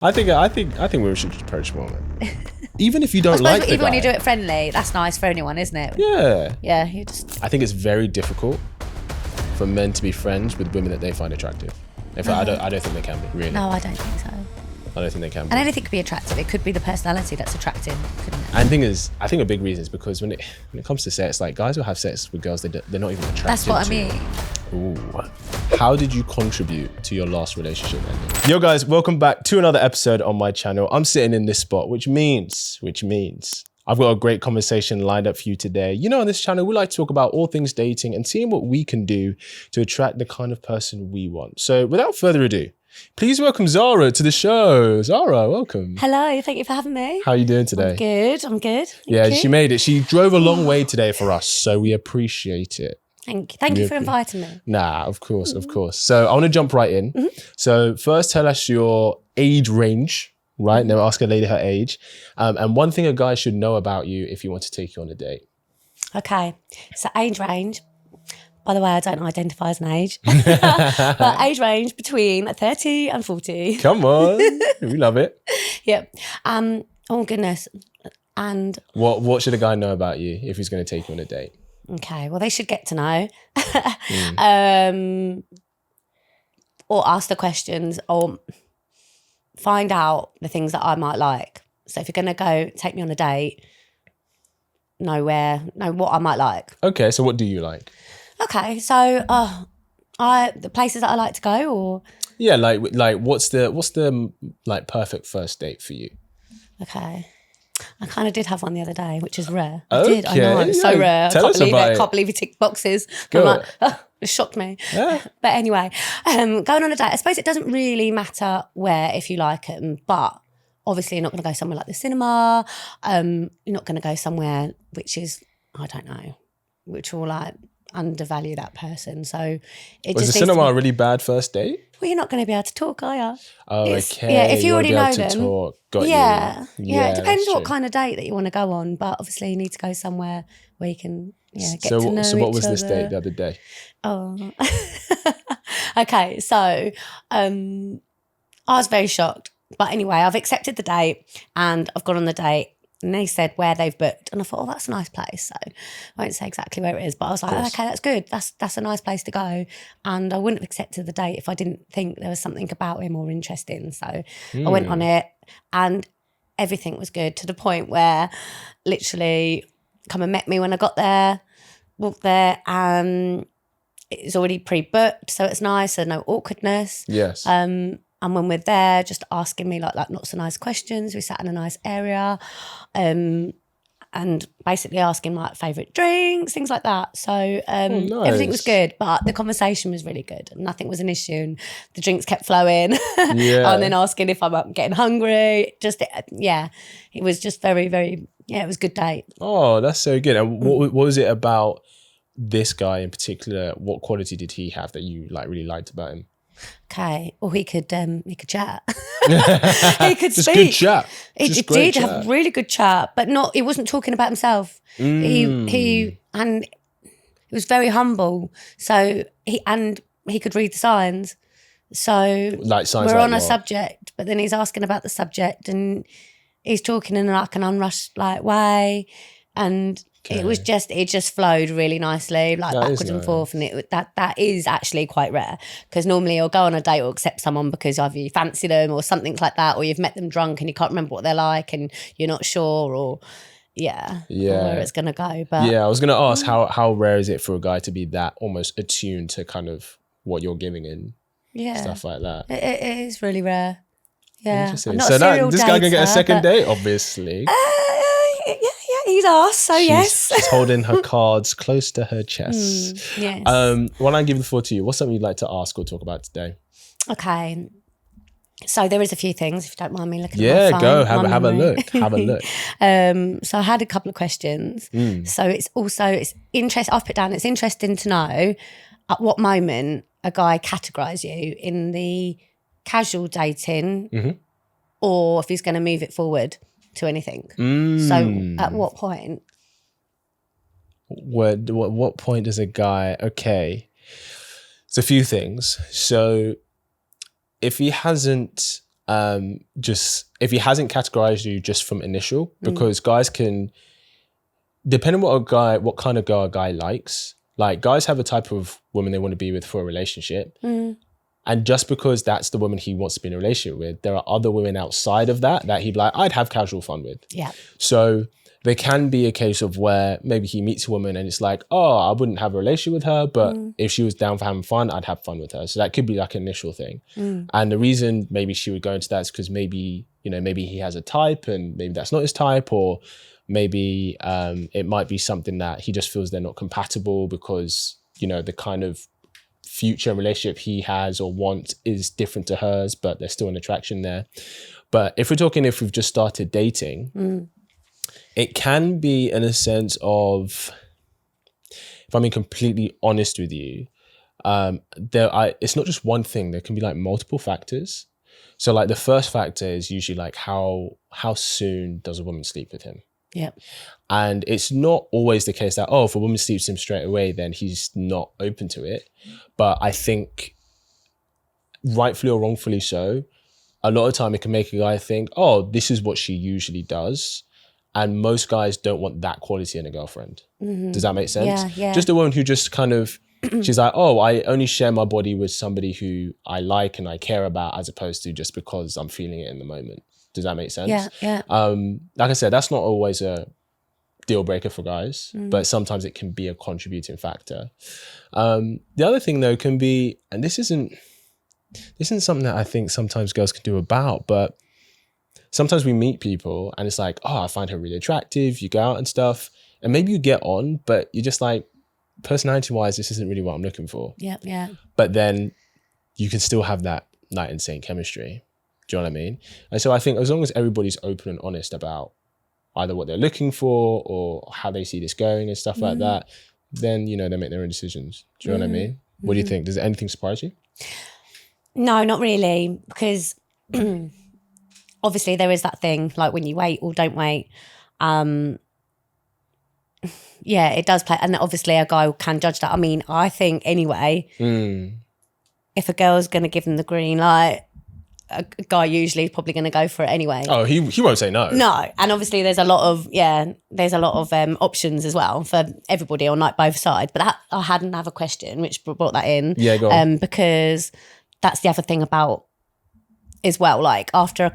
I think women should approach more, man. Even if you don't like the guy. Even when you do it friendly, that's nice for anyone, isn't it? Yeah. Yeah, you just... I think it's very difficult for men to be friends with women that they find attractive. In fact, I don't think they can be, really. No, I don't think so. I don't think they can be. And anything could be attractive. It could be the personality that's attractive, couldn't it? And the thing is, I think a big reason is because when it comes to sex, like guys will have sex with girls they're not even attracted to. That's what I mean. Ooh. How did you contribute to your last relationship ending? Yo guys, welcome back to another episode on my channel. I'm sitting in this spot, which means I've got a great conversation lined up for you today. You know, on this channel, we like to talk about all things dating and seeing what we can do to attract the kind of person we want. So without further ado, please welcome Zara to the show. Zara, welcome. Hello, thank you for having me. How are you doing today? I'm good. Yeah, she made it. She drove a long way today for us, so we appreciate it. Thank you for inviting me. Nah, of course. So I want to jump right in. So first tell us your age range, right? Now ask a lady her age. And one thing a guy should know about you if you want to take you on a date. Okay, so age range. By the way, I don't identify as an age. But age range between 30 and 40. Come on, we love it. Yep. Oh goodness. And what should a guy know about you if he's going to take you on a date? okay, well, they should get to know. Or ask the questions or find out the things that I might like. So if you're going to go take me on a date, know what I might like. Okay, so what do you like? Okay, so the places that I like to go, or yeah, like what's the like perfect first date for you? Okay, I kind of did have one the other day, which is rare. Okay. I know, it's so rare. I can't believe you ticked boxes. Go. I'm like, oh, it shocked me. Yeah. But anyway, going on a date, I suppose it doesn't really matter where if you like them, but obviously you're not going to go somewhere like the cinema. You're not going to go somewhere which is, I don't know, which will like undervalue that person. So it was just the cinema a really bad first date? Well, you're not going to be able to talk, are you? Oh, okay. Yeah, if you already know them. Got yeah, you. Yeah. It depends what kind of date that you want to go on, but obviously you need to go somewhere where you can get to know each other. So what was this date the other day? Oh, okay. So I was very shocked, but anyway, I've accepted the date and I've gone on the date. And they said where they've booked. And I thought, oh, that's a nice place. So I won't say exactly where it is, but I was like, okay, that's good. That's a nice place to go. And I wouldn't have accepted the date if I didn't think there was something about him more interesting. So I went on it and everything was good to the point where literally come and met me when I got there, walked there, and it's already pre-booked. So it's nice. So no awkwardness. Yes. And when we're there, just asking me like not so nice questions. We sat in a nice area and basically asking like favourite drinks, things like that. So nice. Everything was good, but the conversation was really good. Nothing was an issue and the drinks kept flowing. Yeah. And then asking if I'm getting hungry. It was just very, very, it was a good date. Oh, that's so good. And what was it about this guy in particular? What quality did he have that you like really liked about him? Okay, well he could chat. He could just speak. Good chat. He did have really good chat, but he wasn't talking about himself. He was very humble. So he could read the signs. So like signs we're like on a what? subject, but then he's asking about the subject and he's talking in like an unrushed like way, and it just flowed really nicely, like that backwards and forth, and that is actually quite rare because normally you'll go on a date or accept someone because either you fancy them or something like that, or you've met them drunk and you can't remember what they're like and you're not sure or where it's gonna go. But I was gonna ask how rare is it for a guy to be that almost attuned to kind of what you're giving and stuff like that? It is really rare. Yeah, interesting. So this guy can get a second date, obviously. He's asked, so yes. She's holding her cards close to her chest. Yes. When I give the floor to you, what's something you'd like to ask or talk about today? Okay. So there is a few things, if you don't mind me looking at my phone. Go. Have a look. Have a look. So I had a couple of questions. So it's interesting. I've put down, it's interesting to know at what moment a guy categorise you in the casual dating or if he's going to move it forward to anything. So at what point? What point does a guy, okay, it's a few things. So if he hasn't just if he hasn't categorized you just from initial, because guys can, depending on what kind of girl a guy likes, like guys have a type of woman they want to be with for a relationship. And just because that's the woman he wants to be in a relationship with, there are other women outside of that he'd be like, I'd have casual fun with. Yeah. So there can be a case of where maybe he meets a woman and it's like, oh, I wouldn't have a relationship with her, but if she was down for having fun, I'd have fun with her. So that could be like an initial thing. And the reason maybe she would go into that is because maybe he has a type and maybe that's not his type, or maybe it might be something that he just feels they're not compatible because, the kind of future relationship he has or wants is different to hers, but there's still an attraction there. But if we've just started dating, it can be in a sense of, if I'm being completely honest with you, it's not just one thing. There can be like multiple factors. So like the first factor is usually like how soon does a woman sleep with him? Yeah. And it's not always the case that, if a woman sleeps with him straight away, then he's not open to it. But I think rightfully or wrongfully so, a lot of time it can make a guy think, this is what she usually does. And most guys don't want that quality in a girlfriend. Does that make sense? Yeah. Just a woman who just kind of, she's like, I only share my body with somebody who I like and I care about, as opposed to just because I'm feeling it in the moment. Does that make sense? Yeah. Like I said, that's not always a deal breaker for guys, but sometimes it can be a contributing factor. The other thing though can be, and this isn't something that I think sometimes girls can do about, but sometimes we meet people and it's like, I find her really attractive. You go out and stuff and maybe you get on, but you're just like, personality wise, this isn't really what I'm looking for. Yeah. But then you can still have that night insane chemistry. Do you know what I mean? And so I think as long as everybody's open and honest about either what they're looking for or how they see this going and stuff like that, then, they make their own decisions. Do you know what I mean? What do you think? Does anything surprise you? No, not really, because obviously there is that thing, like when you wait or don't wait. Yeah, it does play. And obviously a guy can judge that. I mean, I think anyway, if a girl's going to give them the green light, a guy usually is probably going to go for it anyway. Oh, he won't say no. No. And obviously there's a lot of options as well for everybody on like both sides. But I had another question which brought that in. Yeah, go on. Because that's the other thing about as well, like after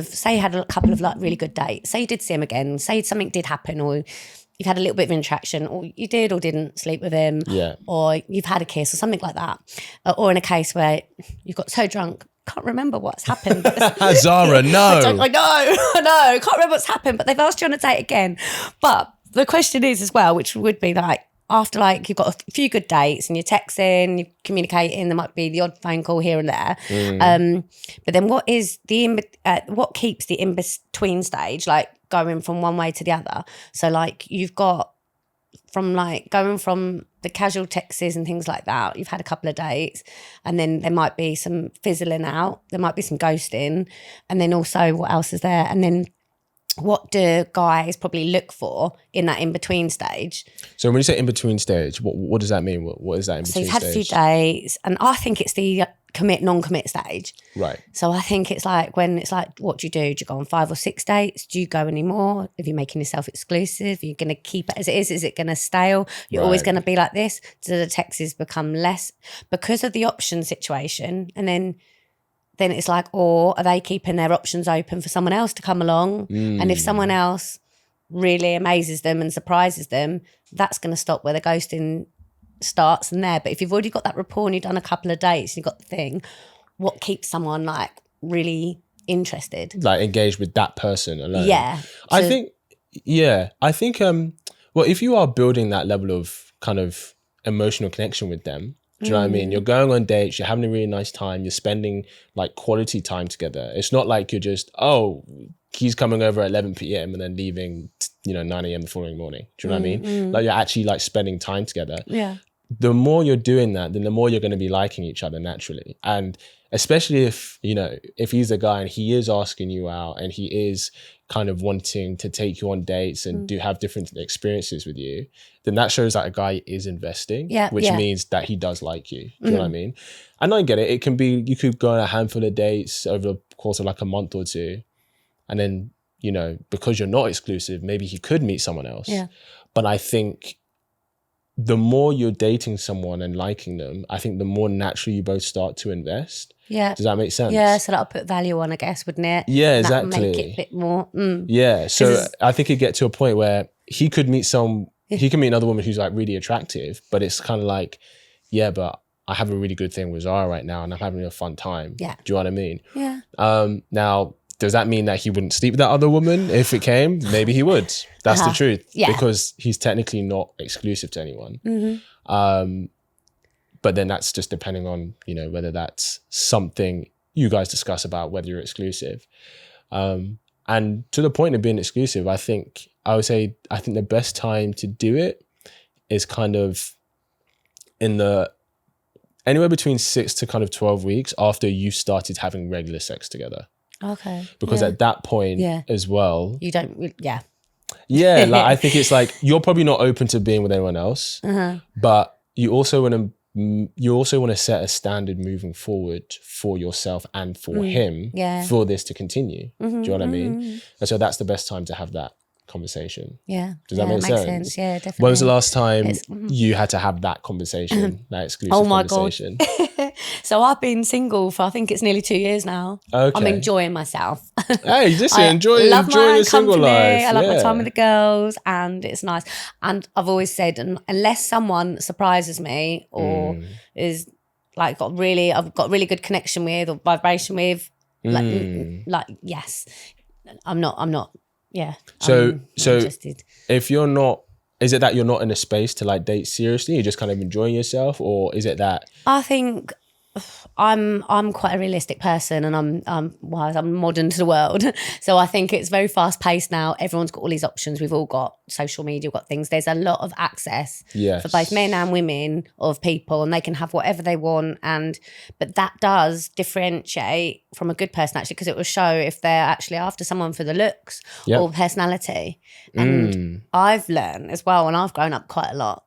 say you had a couple of like really good dates, say you did see him again, say something did happen, or you've had a little bit of interaction, or you did or didn't sleep with him, or you've had a kiss or something like that, or in a case where you got so drunk, can't remember what's happened. Zara, no. I know, can't remember what's happened, but they've asked you on a date again. But the question is as well, which would be like, after like you've got a few good dates and you're texting, you're communicating, there might be the odd phone call here and there. But then what is what keeps the in-between stage, like going from one way to the other? So like you've got from like going from the casual texts and things like that, you've had a couple of dates, and then there might be some fizzling out, there might be some ghosting, and then also what else is there? And then what do guys probably look for in that in-between stage? So when you say in-between stage, what does that mean? What is that in-between stage? So you've had a few dates, and I think it's the commit, non-commit stage. Right. So I think it's like when it's like, what do? Do you go on 5 or 6 dates? Do you go anymore? Are you making yourself exclusive? Are you going to keep it as it is? Is it going to stale? You're always going to be like this? Do the texts become less because of the option situation? And then it's like, or are they keeping their options open for someone else to come along? And if someone else really amazes them and surprises them, that's going to stop where the ghosting starts and there. But if you've already got that rapport and you've done a couple of dates, you've got the thing, what keeps someone like really interested? Like engaged with that person alone. Yeah. I think, well, if you are building that level of kind of emotional connection with them, do you know what I mean? You're going on dates, you're having a really nice time, you're spending like quality time together. It's not like you're just, he's coming over at 11 p.m. and then leaving, 9 a.m. the following morning. Do you know what I mean? Like you're actually like spending time together. Yeah. The more you're doing that, then the more you're going to be liking each other naturally. And especially if, you know, if he's a guy and he is asking you out and he is kind of wanting to take you on dates and do have different experiences with you, then that shows that a guy is investing, which means that he does like you. Do you know what I mean? And I get it. It can be, you could go on a handful of dates over the course of like a month or two. And then, you know, because you're not exclusive, maybe he could meet someone else. Yeah. But I think the more you're dating someone and liking them, I think the more naturally you both start to invest. Yeah. Does that make sense? Yeah, so that'll put value on, I guess, wouldn't it? Yeah, And that'll exactly. make it a bit more. Yeah, so I think it'd get to a point where he could meet another woman who's like really attractive, but it's kind of like, yeah, but I have a really good thing with Zara right now and I'm having a fun time. Yeah. Do you know what I mean? Yeah. Now, does that mean that he wouldn't sleep with that other woman if it came? Maybe he would. That's the truth. Yeah. Because he's technically not exclusive to anyone. But then that's just depending on, you know, whether that's something you guys discuss about whether you're exclusive. And to the point of being exclusive, I think the best time to do it is kind of anywhere between 6 to kind of 12 weeks after you started having regular sex together. Okay. Because at that point as well, you don't, yeah, like I think it's like you're probably not open to being with anyone else, but you also want to set a standard moving forward for yourself and for him for this to continue. Do you know what I mean? And so that's the best time to have that conversation. Yeah. Does that make sense? Sense? Yeah, definitely. When was the last time you had to have that conversation, that exclusive conversation? God. So I've been single for, I think it's nearly 2 years now. Okay. I'm enjoying myself. Hey, just enjoy your single life. I love my time with the girls and it's nice. And I've always said, unless someone surprises me or is like I've got really good connection with or vibration with, like yes, I'm not. Yeah. So interested. If you're not, is it that you're not in a space to like date seriously? You're just kind of enjoying yourself, or is it that? I think I'm quite a realistic person, and I'm modern to the world. So I think it's very fast paced now. Everyone's got all these options. We've all got social media, we've got things. There's a lot of access for both men and women of people, and they can have whatever they want. But that does differentiate from a good person actually, because it will show if they're actually after someone for the looks or personality. And I've learned as well, and I've grown up quite a lot,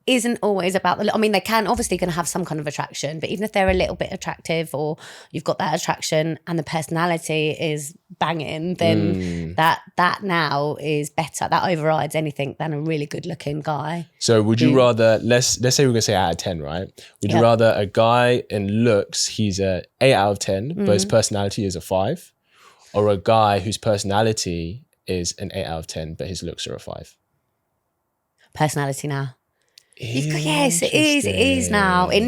isn't always about the look. I mean, they can obviously going to have some kind of attraction, but even if they're a little bit attractive or you've got that attraction and the personality is banging, then that now is better. That overrides anything than a really good looking guy. So would you rather, let's say we're going to say out of 10, right? Would you rather a guy in looks, he's a 8 out of 10, but his personality is a 5, or a guy whose personality is an 8 out of 10, but his looks are a 5? Personality now. Yes, it is. It is now. It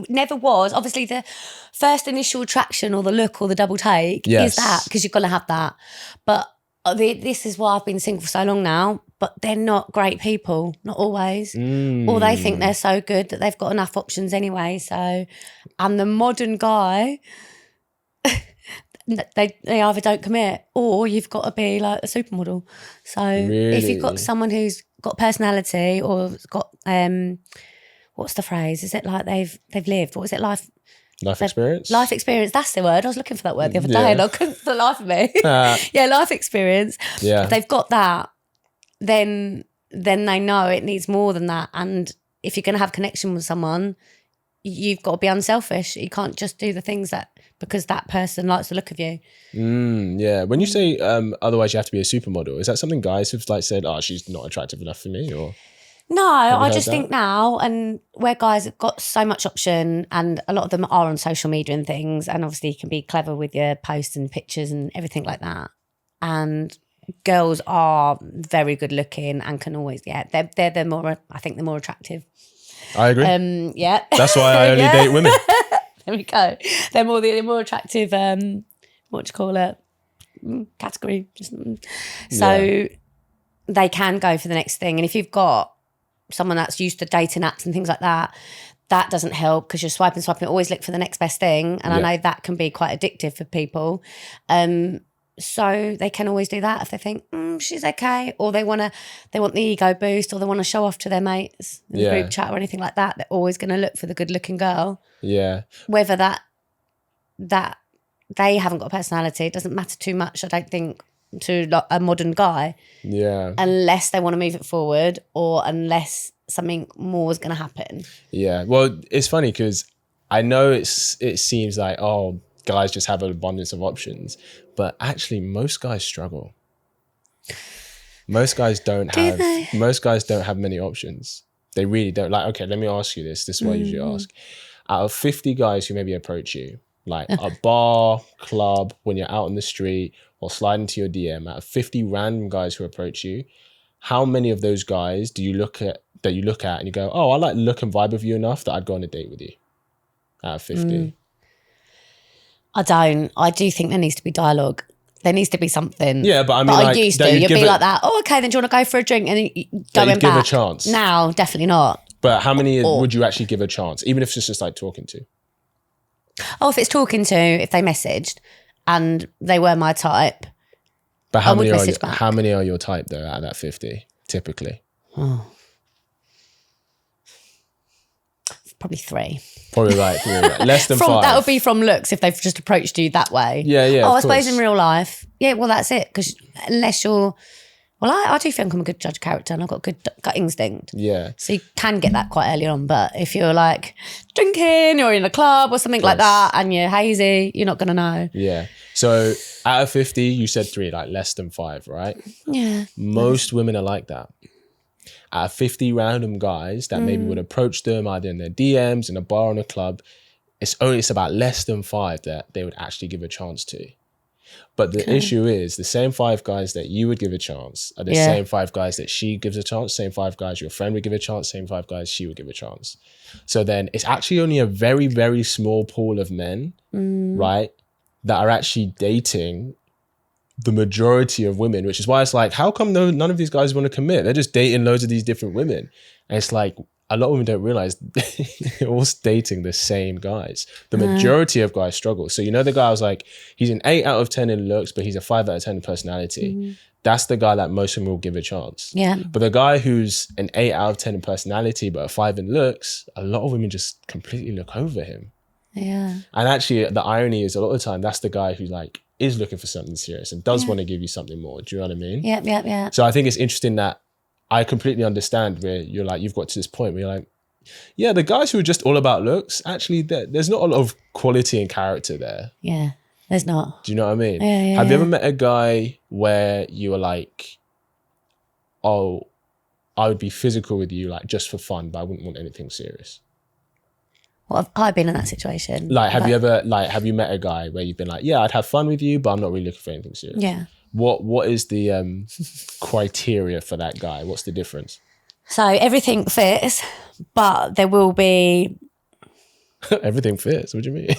never was. Obviously, the first initial attraction or the look or the double take is that, because you've got to have that. But this is why I've been single for so long now. But they're not great people, not always. Or they think they're so good that they've got enough options anyway. So, and the modern guy, they either don't commit or you've got to be like a supermodel. So if you've got someone who's got personality or got what's the phrase? Is it like they've lived? What is it? Life experience? Life experience. That's the word. I was looking for that word the other day and I couldn't for the life of me. Yeah, life experience. Yeah. If they've got that, then they know it needs more than that. And if you're going to have connection with someone, you've got to be unselfish. You can't just do the things because that person likes the look of you. Yeah. When you say otherwise you have to be a supermodel, is that something guys have like said, oh, she's not attractive enough for me? Or no, I just think now, and where guys have got so much option and a lot of them are on social media and things, and obviously you can be clever with your posts and pictures and everything like that. And girls are very good looking and can always, they're the more, I think the more attractive. I agree. Yeah. That's why I only date women. There we go. They're more attractive, what do you call it? Category. So they can go for the next thing. And if you've got someone that's used to dating apps and things like that, that doesn't help because you're swiping, always look for the next best thing. And I know that can be quite addictive for people. So they can always do that if they think she's okay, or they want the ego boost, or they want to show off to their mates in the group chat or anything like that. They're always going to look for the good looking girl. Yeah. Whether that that they haven't got a personality. It doesn't matter too much, I don't think, to like a modern guy. Yeah. Unless they want to move it forward or unless something more is going to happen. Yeah. Well, it's funny because I know it seems like, oh, guys just have an abundance of options, but actually most guys struggle. Most guys don't have many options. They really don't. Like, okay, let me ask you this. This is what I usually ask. Out of 50 guys who maybe approach you, like a bar, club, when you're out on the street or slide into your DM, out of 50 random guys who approach you, how many of those guys do you look at and you go, oh, I like look and vibe of you enough that I'd go on a date with you? Out of 50. I don't. I do think there needs to be dialogue. There needs to be something. Yeah, but I mean, but like, I used to. You'd be like that. Oh, okay, then do you want to go for a drink? And then going give back. a chance. Now, definitely not. But how many would you actually give a chance, even if it's just like talking to? Oh, if it's talking to, if they messaged and they were my type. But how many are your type though out of that 50 typically? Oh. Probably 3. Probably like less than 5. That would be from looks if they've just approached you that way. Yeah. Oh, I suppose in real life. Yeah, well, that's it. Because unless you're... Well, I do think I'm a good judge of character and I've got a good gut instinct. Yeah. So you can get that quite early on. But if you're like drinking or in a club or something like that and you're hazy, you're not going to know. Yeah. So out of 50, you said 3, like less than 5, right? Yeah. Most women are like that. Out of 50 random guys that maybe would approach them either in their DMs, in a bar, or in a club, it's about less than 5 that they would actually give a chance to. But the issue is the same 5 guys that you would give a chance are the same 5 guys that she gives a chance, same 5 guys your friend would give a chance, same 5 guys she would give a chance. So then it's actually only a very, very small pool of men, right, that are actually dating the majority of women, which is why it's like, how come none of these guys want to commit? They're just dating loads of these different women. And it's like, a lot of women don't realize they're all dating the same guys. The majority of guys struggle. So you know the guy I was like, he's an 8 out of 10 in looks, but he's a 5 out of 10 in personality. That's the guy that most women will give a chance. Yeah. But the guy who's an 8 out of 10 in personality, but a 5 in looks, a lot of women just completely look over him. Yeah. And actually the irony is a lot of the time, that's the guy who like is looking for something serious and does want to give you something more. Do you know what I mean? Yeah. So I think it's interesting that I completely understand where you're like, you've got to this point where you're like, yeah, the guys who are just all about looks, actually there's not a lot of quality and character there. Yeah, there's not. Do you know what I mean? Yeah. Have you ever met a guy where you were like, oh, I would be physical with you like just for fun, but I wouldn't want anything serious? Well, I've been in that situation. Like, have you met a guy where you've been like, yeah, I'd have fun with you, but I'm not really looking for anything serious? Yeah. What is the criteria for that guy? What's the difference? So everything fits, but there will be... Everything fits? What do you mean?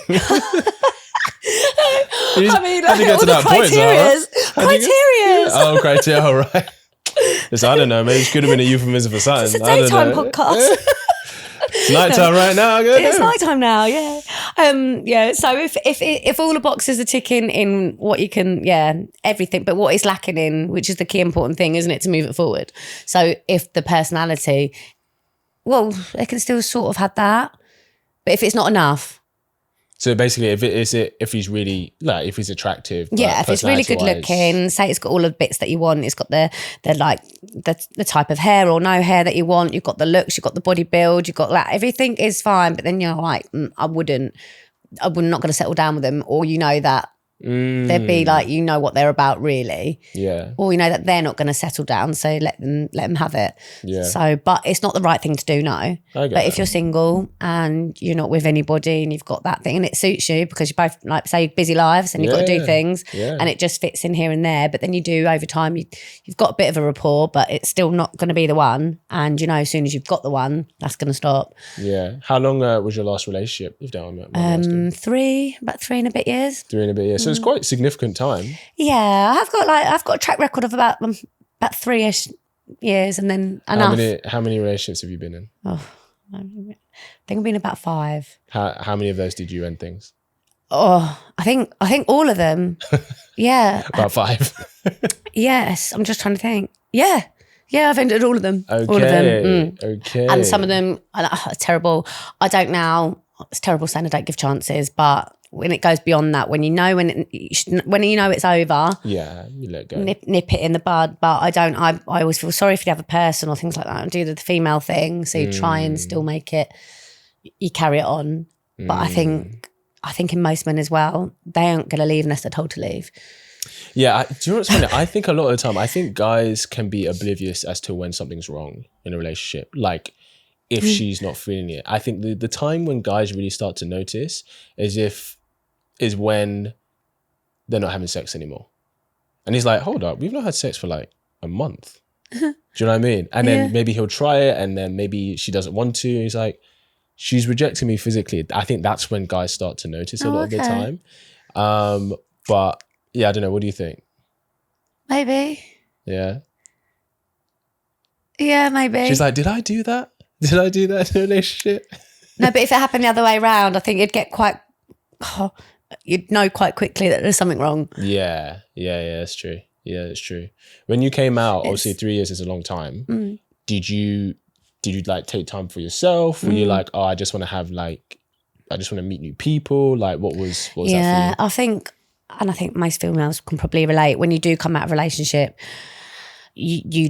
I mean, how'd you get to that point, Zara? Criteria. Oh, criteria, all right. Listen, I don't know, maybe it could have been a euphemism for something. It's a daytime podcast. It's nighttime right now. It's nighttime now, yeah. So if all the boxes are ticking in what you can, everything, but what is lacking in, which is the key important thing, isn't it, to move it forward? So if the personality, well, they can still sort of have that, but if it's not enough. So basically, if he's really like, if he's attractive, if it's really good looking, say it's got all the bits that you want, it's got the type of hair or no hair that you want, you've got the looks, you've got the body build, you've got that, everything is fine. But then you're like, I'm not going to settle down with them, or you know that they'd be like, you know what they're about really, or you know that they're not going to settle down, so let them have it. So, but it's not the right thing to do now. But if you're single and you're not with anybody and you've got that thing and it suits you because you both, like, say, busy lives and you've got to do things and it just fits in here and there, but then you do over time, you've got a bit of a rapport, but it's still not going to be the one, and you know as soon as you've got the one, that's going to stop. How long was your last relationship, if don't mind me asking? About 3 and a bit years. 3 and a bit years. So it's quite significant time. Yeah, I've got a track record of about 3-ish years, and then enough. How many relationships have you been in? Oh, I think I've been about 5. How many of those did you end things? Oh, I think all of them. Yeah, about 5. Yes, I'm just trying to think. Yeah, I've ended all of them. Okay, all of them. Okay. And some of them are terrible. I don't now. It's terrible saying I don't give chances, but when it goes beyond that, when you know when you know it's over, Yeah, you let go. nip it in the bud. But I always feel sorry for the other person or things like that, and do the female thing. So you try and still make it, you carry it on. But I think in most men as well, they aren't going to leave unless they're told to leave. Yeah, do you know what's funny? I think a lot of the time, I think guys can be oblivious as to when something's wrong in a relationship. Like, if she's not feeling it. I think the time when guys really start to notice is when they're not having sex anymore. And he's like, hold up, we've not had sex for like a month. Do you know what I mean? And then maybe he'll try it, and then maybe she doesn't want to. He's like, she's rejecting me physically. I think that's when guys start to notice a lot of the time. But yeah, I don't know. What do you think? Maybe. Yeah. Yeah, maybe. She's like, did I do that? Did I do that in a relationship? No, but if it happened the other way around, I think you'd know quite quickly that there's something wrong. Yeah, that's true. Yeah, it's true. When you came out, obviously 3 years is a long time. Did you like take time for yourself? Were you like, oh, I just want to meet new people? Like, what was that for you? Yeah, I think most females can probably relate. When you do come out of a relationship, you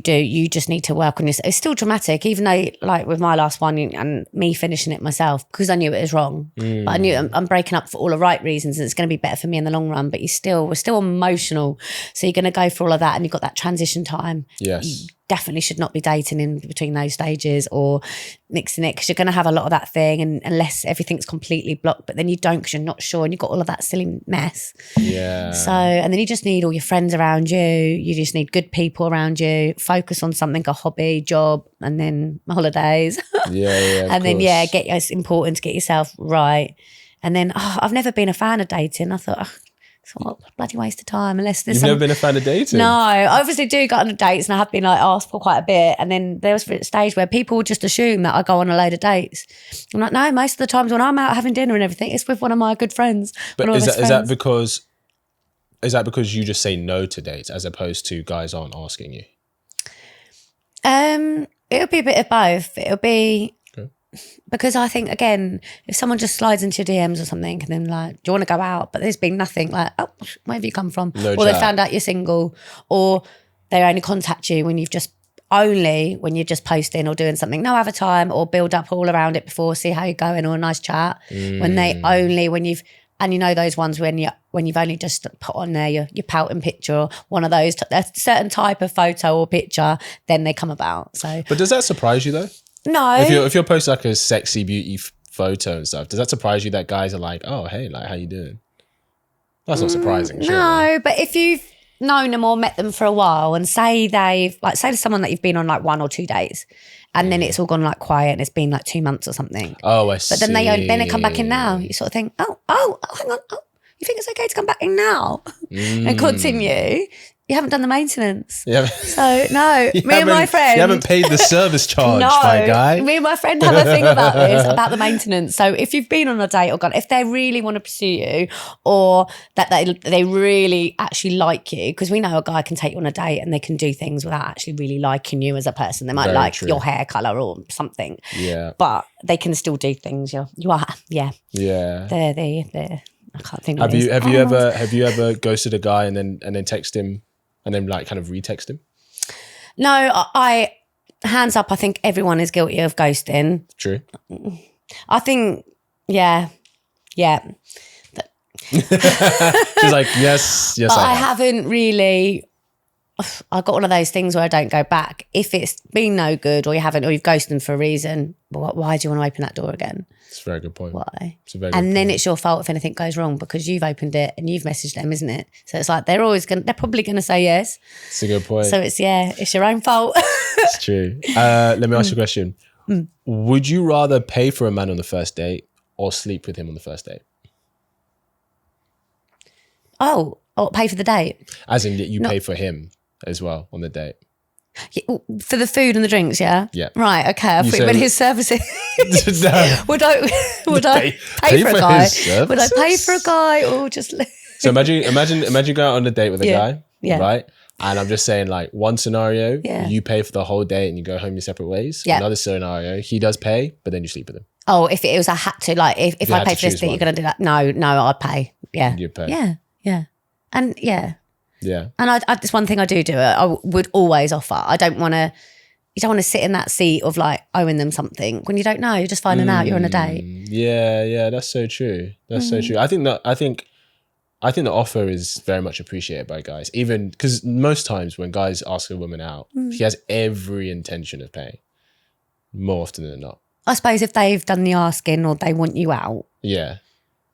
just need to work on yourself. It's still dramatic, even though like with my last one and me finishing it myself, because I knew it was wrong, but I knew I'm breaking up for all the right reasons and it's going to be better for me in the long run. But we're still emotional, so you're going to go through all of that, and you've got that transition time. Yes, you definitely should not be dating in between those stages or mixing it, because you're going to have a lot of that thing, and unless everything's completely blocked, but then you don't, because you're not sure and you've got all of that silly mess. Yeah. So, and then you just need all your friends around you. You just need good people around you. Focus on something, a hobby, job, and then holidays. Yeah. And then it's important to get yourself right. And then I've never been a fan of dating. I thought, it's a bloody waste of time unless there's never been a fan of dating? No, I obviously do go on dates, and I have been like asked for quite a bit. And then there was a stage where people would just assume that I go on a load of dates. I'm like, no, most of the times when I'm out having dinner and everything, it's with one of my good friends. But is that because you just say no to dates as opposed to guys aren't asking you? It'll be a bit of both. It'll be because I think, again, if someone just slides into your DMs or something and then like, do you want to go out? But there's been nothing, like, oh, where have you come from? No or chat. They found out you're single, or they only contact you when you're just posting or doing something, no other time, or build up all around it before, see how you're going, or a nice chat. And you know those ones when you've only just put on there your pouting picture or one of those, a certain type of photo or picture, then they come about. So, but does that surprise you though? No. If you're posting like a sexy beauty photo and stuff, does that surprise you that guys are like, oh, hey, like, how you doing? That's not surprising. No, surely. but if you've known them or met them for a while and say to someone that you've been on like 1 or 2 days, and then it's all gone like quiet and it's been like 2 months or something. Oh, I see. But then they come back in now. You sort of think, oh, hang on. Oh, you think it's okay to come back in now and continue? You haven't done the maintenance. Yeah. So no, me and my friend. You haven't paid the service charge, my guy. Me and my friend have a thing about this, about the maintenance. So if you've been on a date or gone, if they really want to pursue you, or that they really actually like you, because we know a guy can take you on a date and they can do things without actually really liking you as a person. They might Very like true. your hair colour or something. Yeah. But they can still do things. Yeah. Yeah. They're I can't think of Have it. you ever ghosted a guy and then text him and then like kind of retext him? No, I hands up, I think everyone is guilty of ghosting. True. I think, yeah. She's like, yes, But I I have. haven't really, I've got one of those things where I don't go back. If it's been no good or you've ghosted them for a reason, why do you want to open that door again? It's a very good point. Why? It's a very good And then point. it's your fault if anything goes wrong because you've opened it and you've messaged them, isn't it? So it's like they're probably going to say yes. It's a good point. So it's your own fault. It's true. Let me ask you a question. Would you rather pay for a man on the first date or sleep with him on the first date? Oh, pay for the date. As in you pay for him as well on the date. For the food and the drinks, yeah? Yeah. Right, okay. I thought when his services. No. Would I pay for a for guy? his Would I pay for a guy or just... So imagine going out on a date with a guy, Yeah. right? And I'm just saying, like, one scenario, Yeah. you pay for the whole day and you go home your separate ways. Yeah. Another scenario, he does pay, but then you sleep with him. Oh, if it was I had to, like, if You I had pay to for this choose thing, one. you're going to do that. No, I'd pay. Yeah. You'd pay. Yeah. Yeah. And yeah. Yeah. And it's one thing I do. I would always offer. You don't want to sit in that seat of like owing them something when you don't know. You're just finding out you're on a date. Yeah, that's so true. That's so true. I think the offer is very much appreciated by guys, even because most times when guys ask a woman out, he has every intention of paying, more often than not. I suppose if they've done the asking or they want you out, Yeah.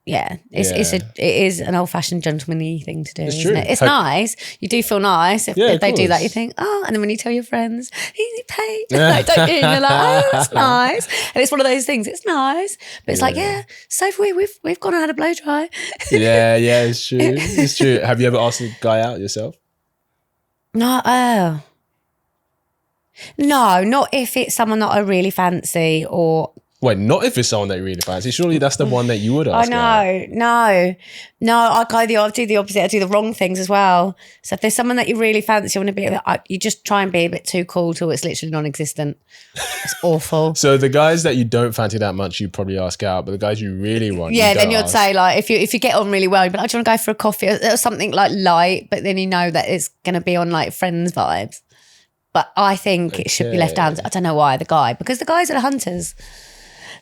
it is an old-fashioned gentlemanly thing to do, It's isn't true. it? It's nice. You do feel nice if of they do that. course. You think, oh, and then when you tell your friends, he paid, like, don't you? And you're like, oh, that's nice. And it's one of those things. It's nice, but it's like, yeah. So we've gone and had a blow dry. Yeah, it's true. It's true. Have you ever asked a guy out yourself? No, not if it's someone that I really fancy or. Wait, not if it's someone that you really fancy. Surely that's the one that you would ask. I know. No, I do the opposite. I do the wrong things as well. So if there's someone that you really fancy, you just try and be a bit too cool till it's literally non-existent. It's awful. So the guys that you don't fancy that much, you probably ask out, but the guys you really want, Yeah, you then don't you'd ask. say like if you get on really well, you'd be like, do you want to go for a coffee or something like light? But then you know that it's going to be on like friends vibes. But I think it should be left down to, I don't know why, because the guys are the hunters.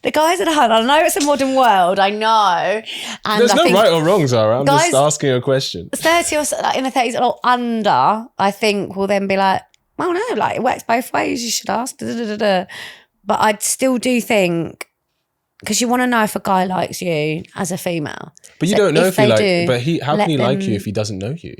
The guys at home, I know it's a modern world, I know. And There's I no think right or wrong, Zara. I'm guys- just asking a question. 30 or so, like in the 30s or under, I think will then be like, well, no, like it works both ways. You should ask. Da, da, da, da. But I still do think, because you want to know if a guy likes you as a female. But you So don't know if he they like. do, But how can he like you them- if he doesn't know you?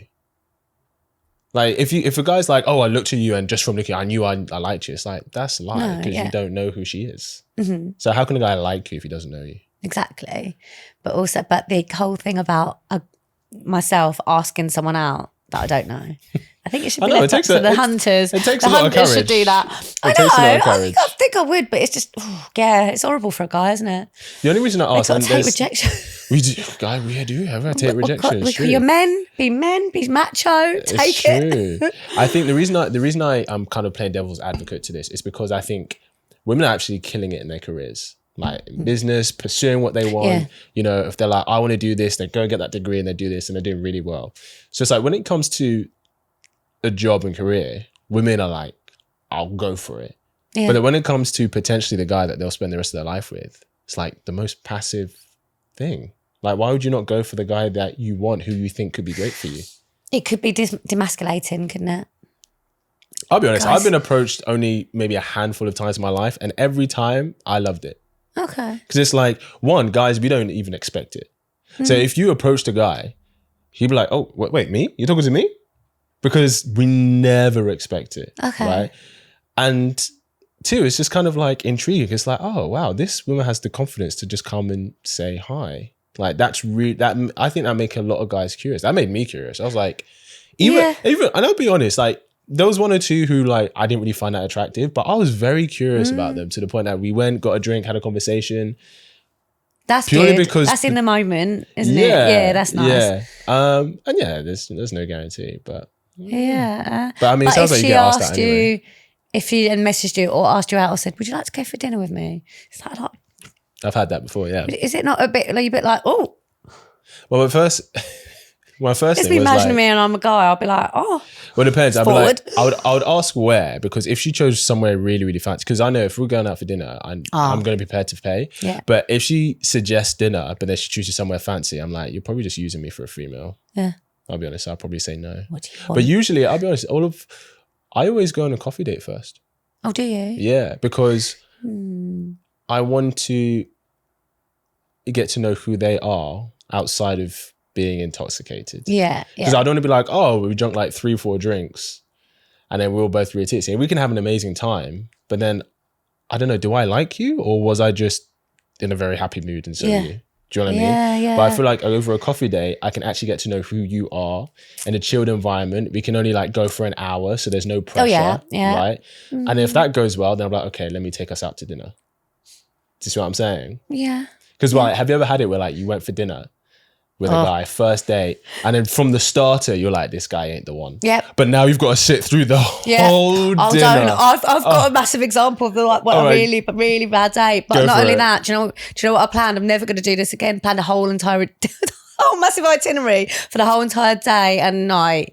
Like if a guy's like, oh, I looked at you and just from looking, I knew I liked you. It's like that's a lie No, because yeah. you don't know who she is. Mm-hmm. So how can a guy like you if he doesn't know you? Exactly. But the whole thing about myself asking someone out that I don't know. I think it should be left up to the hunters. It takes the a lot of hunters courage. should do that. I It takes a lot of know. courage. I think I would, but it's just, it's horrible for a guy, isn't it? The only reason I They've ask, got and to take there's- rejection. we do, guy, we do have to take rejection. It's true. You're men, be macho, take it. True. I think the reason I am kind of playing devil's advocate to this is because I think women are actually killing it in their careers, like in business, pursuing what they want. Yeah. You know, if they're like, I want to do this, they go and get that degree and they do this and they're doing really well. So it's like when it comes to a job and career, women are like, I'll go for it. Yeah. But then when it comes to potentially the guy that they'll spend the rest of their life with, it's like the most passive thing. Like, why would you not go for the guy that you want, who you think could be great for you? It could be demasculating, couldn't it? I'll be honest, Guys. I've been approached only maybe a handful of times in my life, and every time I loved it. Okay. Because it's like, one, guys, we don't even expect it. So if you approached a guy, he'd be like, oh, wait, me? You're talking to me? Because we never expect it. Okay. Right? And two, it's just kind of like intriguing. It's like, oh, wow, this woman has the confidence to just come and say hi. Like that's really, I think that make a lot of guys curious. That made me curious. I was like, even, and I'll be honest, like, there was one or two who like I didn't really find that attractive, but I was very curious about them to the point that we went, got a drink, had a conversation. That's Purely good. because That's in the moment, isn't it? Yeah, that's nice. Yeah. And yeah, there's no guarantee, but Yeah. But I mean, it But sounds if like you she get asked asked that anyway. you, if she had messaged you or asked you out or said, would you like to go for dinner with me? Is that like, I've had that before, yeah. is it not a bit like, oh, Well, at first, my first just thing be was imagining like, me and I'm a guy, I'll be like, oh, well, it depends. I'd be forward. like, I would ask where, because if she chose somewhere really, really fancy, because I know if we're going out for dinner, I'm going to be prepared to pay. Yeah. But if she suggests dinner, but then she chooses somewhere fancy, I'm like, you're probably just using me for a free meal. Yeah. I'll be honest, I'll probably say no. What do you want? But usually, I'll be honest, I always go on a coffee date first. Oh, do you? Yeah, because I want to get to know who they are outside of being intoxicated. Yeah. Because I don't want to be like, oh, we drunk like 3-4 drinks and then we'll both read tits. We can have an amazing time, but then I don't know, do I like you or was I just in a very happy mood and so Yeah. are you? Do you know what I mean? Yeah, yeah. But I feel like over a coffee date, I can actually get to know who you are in a chilled environment. We can only like go for an hour, so there's no pressure, yeah. right? And if that goes well, then I'm like, okay, let me take us out to dinner. Do you see what I'm saying? Yeah. Because like, have you ever had it where like you went for dinner with a guy, first date, and then from the starter, you're like, this guy ain't the one. Yep. But now you've got to sit through the whole dinner. I've got a massive example of a really, really bad date. But not only that, do you know what I planned? I'm never going to do this again. Planned a whole entire, whole massive itinerary for the whole entire day and night.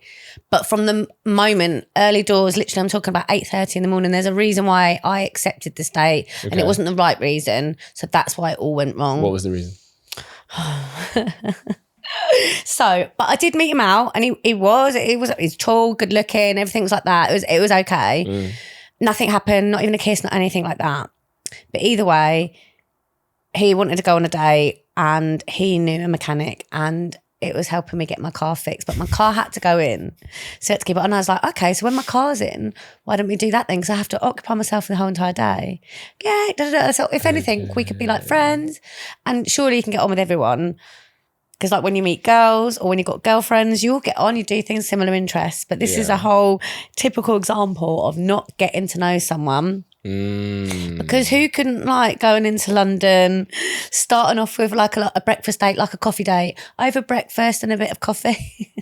But from the moment, early doors, literally I'm talking about 8:30 in the morning, there's a reason why I accepted this date and it wasn't the right reason. So that's why it all went wrong. What was the reason? So, but I did meet him out and he's tall, good looking, everything was like that. It was okay. Nothing happened, not even a kiss, not anything like that. But either way, he wanted to go on a date and he knew a mechanic and it was helping me get my car fixed, but my car had to go in. So I had to keep it. And I was like, okay, so when my car's in, why don't we do that then? Because I have to occupy myself the whole entire day. Yeah. So if anything, we could be like friends and surely you can get on with everyone. Because like when you meet girls or when you've got girlfriends, you all get on, you do things, similar interests. But this is a whole typical example of not getting to know someone. Because who couldn't like going into London, starting off with like a breakfast date, like a coffee date, over breakfast and a bit of coffee,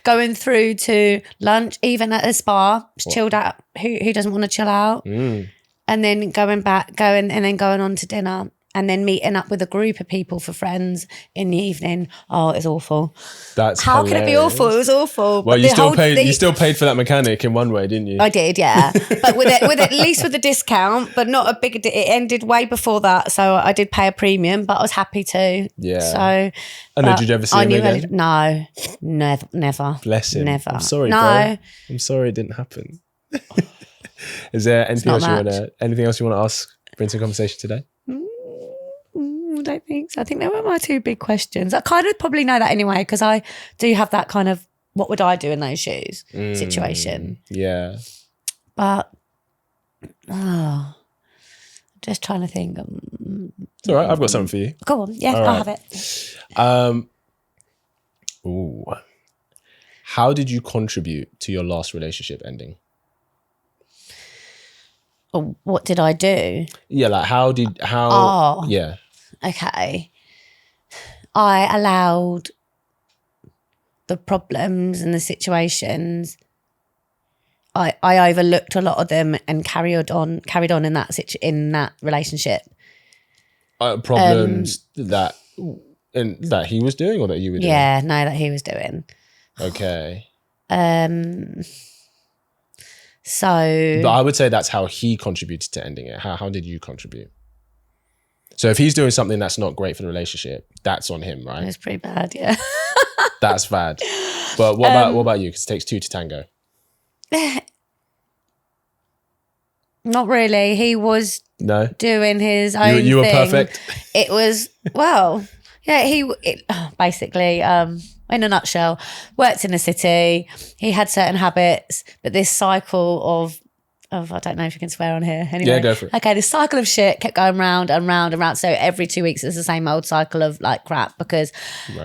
going through to lunch, even at a spa, chilled out. Who doesn't want to chill out? And then going on to dinner. And then meeting up with a group of people for friends in the evening. Oh, it's awful. That's how hilarious. can it be awful? It was awful. Well, you still paid for that mechanic in one way, didn't you? I did, yeah. But with at least with the discount, but not a big. It ended way before that, so I did pay a premium, but I was happy to. Yeah. So. And then did you ever see him again? No, never. Bless him. Never. I'm sorry, no. bro. I'm sorry it didn't happen. Is there anything else you want to ask? Bring to conversation today. I don't think so. I think they were my two big questions. I kind of probably know that anyway because I do have that kind of what would I do in those shoes situation. Yeah. But just trying to think. It's all right. I've got something for you. Go on. Yeah, I'll have it. How did you contribute to your last relationship ending? Or what did I do? Yeah, like yeah. Okay. I allowed the problems and the situations. I overlooked a lot of them and carried on in that relationship. Problems that he was doing or that you were doing? Yeah, no, that he was doing. Okay. So, but I would say that's how he contributed to ending it. How did you contribute? So if he's doing something that's not great for the relationship, that's on him, right? It's pretty bad, yeah. That's bad. But what about you? Because it takes two to tango. Not really. He was doing his own thing. You were perfect. It was, basically, in a nutshell, worked in the city. He had certain habits, but this cycle of I don't know if you can swear on here. Anyway. Yeah, go for it. Okay, this cycle of shit kept going round and round and round. So every 2 weeks it's the same old cycle of like crap because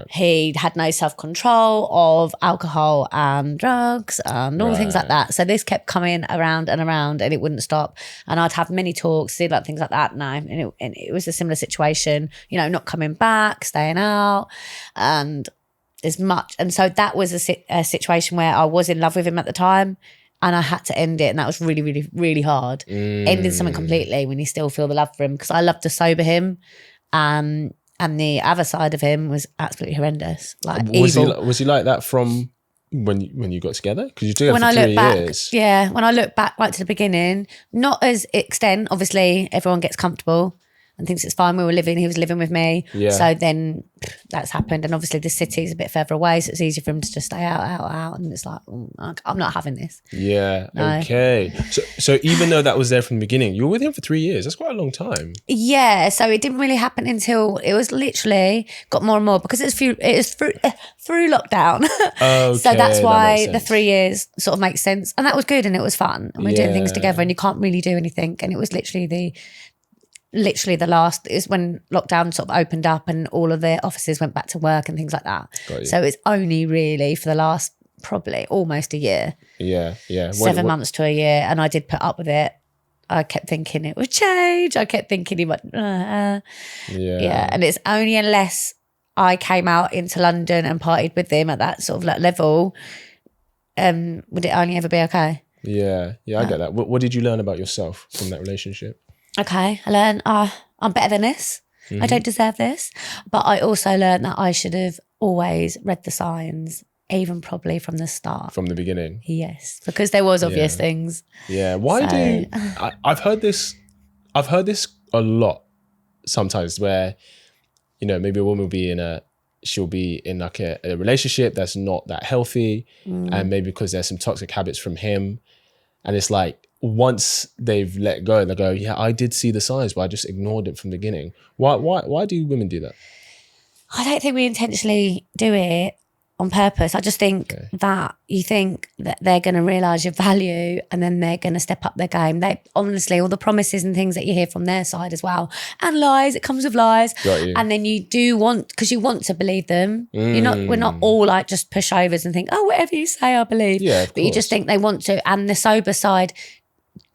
he had no self-control of alcohol and drugs and all things like that. So this kept coming around and around and it wouldn't stop. And I'd have many talks, see like things like that. No, and it was a similar situation, not coming back, staying out and as much. And so that was a situation where I was in love with him at the time. And I had to end it. And that was really, really, really hard. Ending something completely when you still feel the love for him. Because I loved to sober him. And the other side of him was absolutely horrendous. Like evil. Was he like that from when you got together? Because you together for 3 years. Yeah. When I look back right to the beginning, not as extent. Obviously, everyone gets comfortable and thinks it's fine. He was living with me. Yeah. So then that's happened. And obviously the city's a bit further away. So it's easier for him to just stay out. And it's like, I'm not having this. Yeah. No. Okay. So even though that was there from the beginning, you were with him for 3 years. That's quite a long time. Yeah. So it didn't really happen until it was literally got more and more because it was through lockdown. Okay, so that's why the 3 years sort of makes sense. And that was good and it was fun. And we're doing things together and you can't really do anything. And it was literally the last is when lockdown sort of opened up and all of the offices went back to work and things like that. So it's only really for the last probably almost a year. Yeah. 7 months to a year. And I did put up with it. I kept thinking it would change. I kept thinking he might, Yeah. And it's only unless I came out into London and partied with him at that sort of like level, would it only ever be okay? Yeah, I get that. What did you learn about yourself from that relationship? Okay, I learned I'm better than this. I don't deserve this. But I also learned that I should have always read the signs, even probably from the start. From the beginning? Yes, because there was obvious things. Yeah, I've heard this a lot sometimes where, you know, maybe a woman will she'll be in like a relationship that's not that healthy, and maybe because there's some toxic habits from him, and it's like, once they've let go, they go, yeah, I did see the signs, but I just ignored it from the beginning. Why do women do that? I don't think we intentionally do it on purpose. I just think that you think that they're going to realise your value and then they're going to step up their game. They honestly, all the promises and things that you hear from their side as well, and lies, it comes with lies. Got you. And then you do want, because you want to believe them. We're not all like just pushovers and think, oh, whatever you say, I believe. Yeah, of but you just think they want to. And the sober side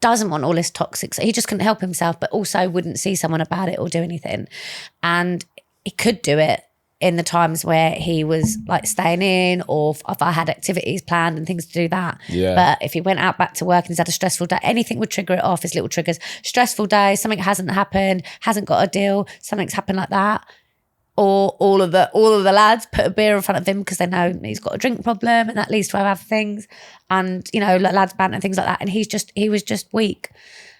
doesn't want all this toxic. So he just couldn't help himself, but also wouldn't see someone about it or do anything. And he could do it in the times where he was like staying in, or if I had activities planned and things to do that. Yeah. But if he went out back to work and he's had a stressful day, anything would trigger it off, his little triggers. Stressful day, something hasn't happened, hasn't got a deal, something's happened like that. Or all of the lads put a beer in front of him because they know he's got a drink problem and that leads to other things. And, you know, like lads banter and things like that. And he was just weak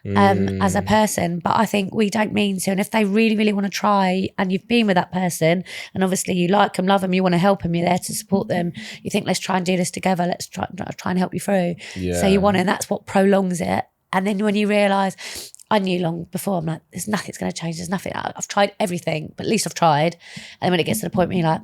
as a person. But I think we don't mean to. And if they really, really want to try, and you've been with that person and obviously you like them, love them, you want to help them, you're there to support them. You think, let's try and do this together. Let's try and help you through. Yeah. So you want it, and that's what prolongs it. And then when you realise, I knew long before, I'm like, there's nothing's going to change. There's nothing. I've tried everything, but at least I've tried. And when it gets to the point where you're like,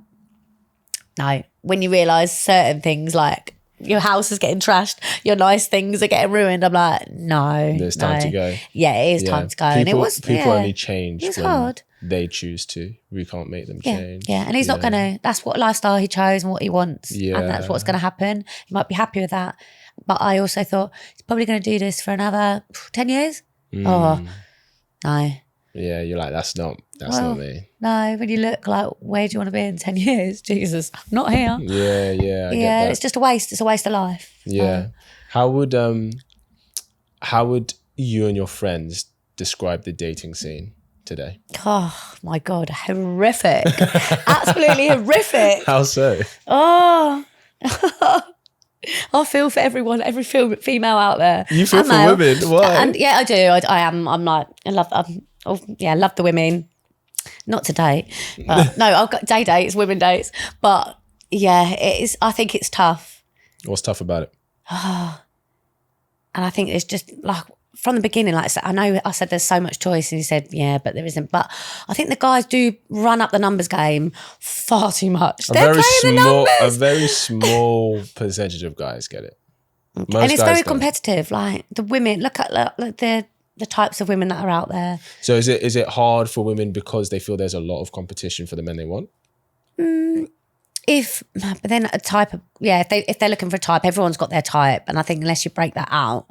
no, when you realise certain things, like your house is getting trashed, your nice things are getting ruined, I'm like, no. There's time to go. Yeah, it is time to go. And it was, people only change it was when hard. they choose to. We can't make them change. Yeah, and he's not going to, that's what lifestyle he chose and what he wants. Yeah. And that's what's going to happen. He might be happy with that. But I also thought, he's probably going to do this for another 10 years. Oh, no. Yeah, you're like, that's not me. No, when you look like, where do you want to be in 10 years? Jesus, I'm not here. Yeah, I get that. It's just a waste. It's a waste of life. Yeah. How would you and your friends describe the dating scene today? Oh my God, horrific. Absolutely horrific. How so? Oh. I feel for everyone, every female out there. You feel for women? Why? And yeah, I do. I am. I'm like, I love the women. Not to date, but no, I've got day dates, women dates. But yeah, it is. I think it's tough. What's tough about it? And I think it's just like from the beginning, like I know I said there's so much choice, and he said, yeah, but there isn't. But I think the guys do run up the numbers game far too much. They're playing the numbers. A very small percentage of guys get it. And it's very competitive. Like the women, look at the types of women that are out there. So is it hard for women because they feel there's a lot of competition for the men they want? But then a type of, if they're looking for a type, everyone's got their type. And I think unless you break that out,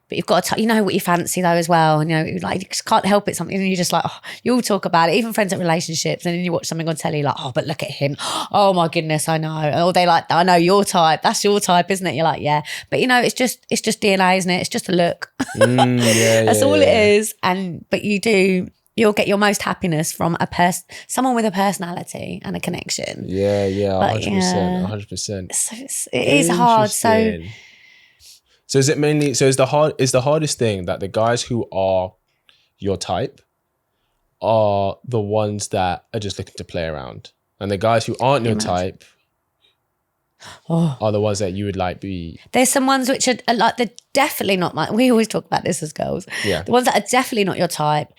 but you've got to, you know what you fancy though as well. And, you know, like you just can't help it. Something, and you're just like, you all talk about it, even friends at relationships. And then you watch something on telly like, but look at him. Oh my goodness, I know. Or they like, I know your type. That's your type, isn't it? You're like, yeah. But you know, it's just DNA, isn't it? It's just a look. That's all it is. But you'll get your most happiness from someone with a personality and a connection. Yeah, 100%. So it is hard. So is it mainly? So is the hardest thing that the guys who are your type are the ones that are just looking to play around, and the guys who aren't your type are the ones that you would like be? There's some ones which are like, they're definitely not my. We always talk about this as girls. Yeah, the ones that are definitely not your type.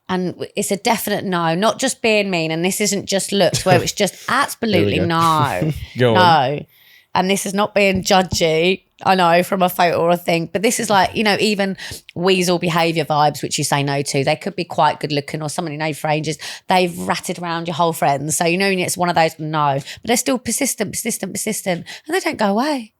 And it's a definite no, not just being mean. And this isn't just looks where it's just absolutely no. No. And this is not being judgy, I know, from a photo or a thing. But this is like, you know, even weasel behaviour vibes, which you say no to. They could be quite good looking, or someone you know for ages. They've ratted around your whole friends. So, you know, it's one of those no. But they're still persistent. And they don't go away.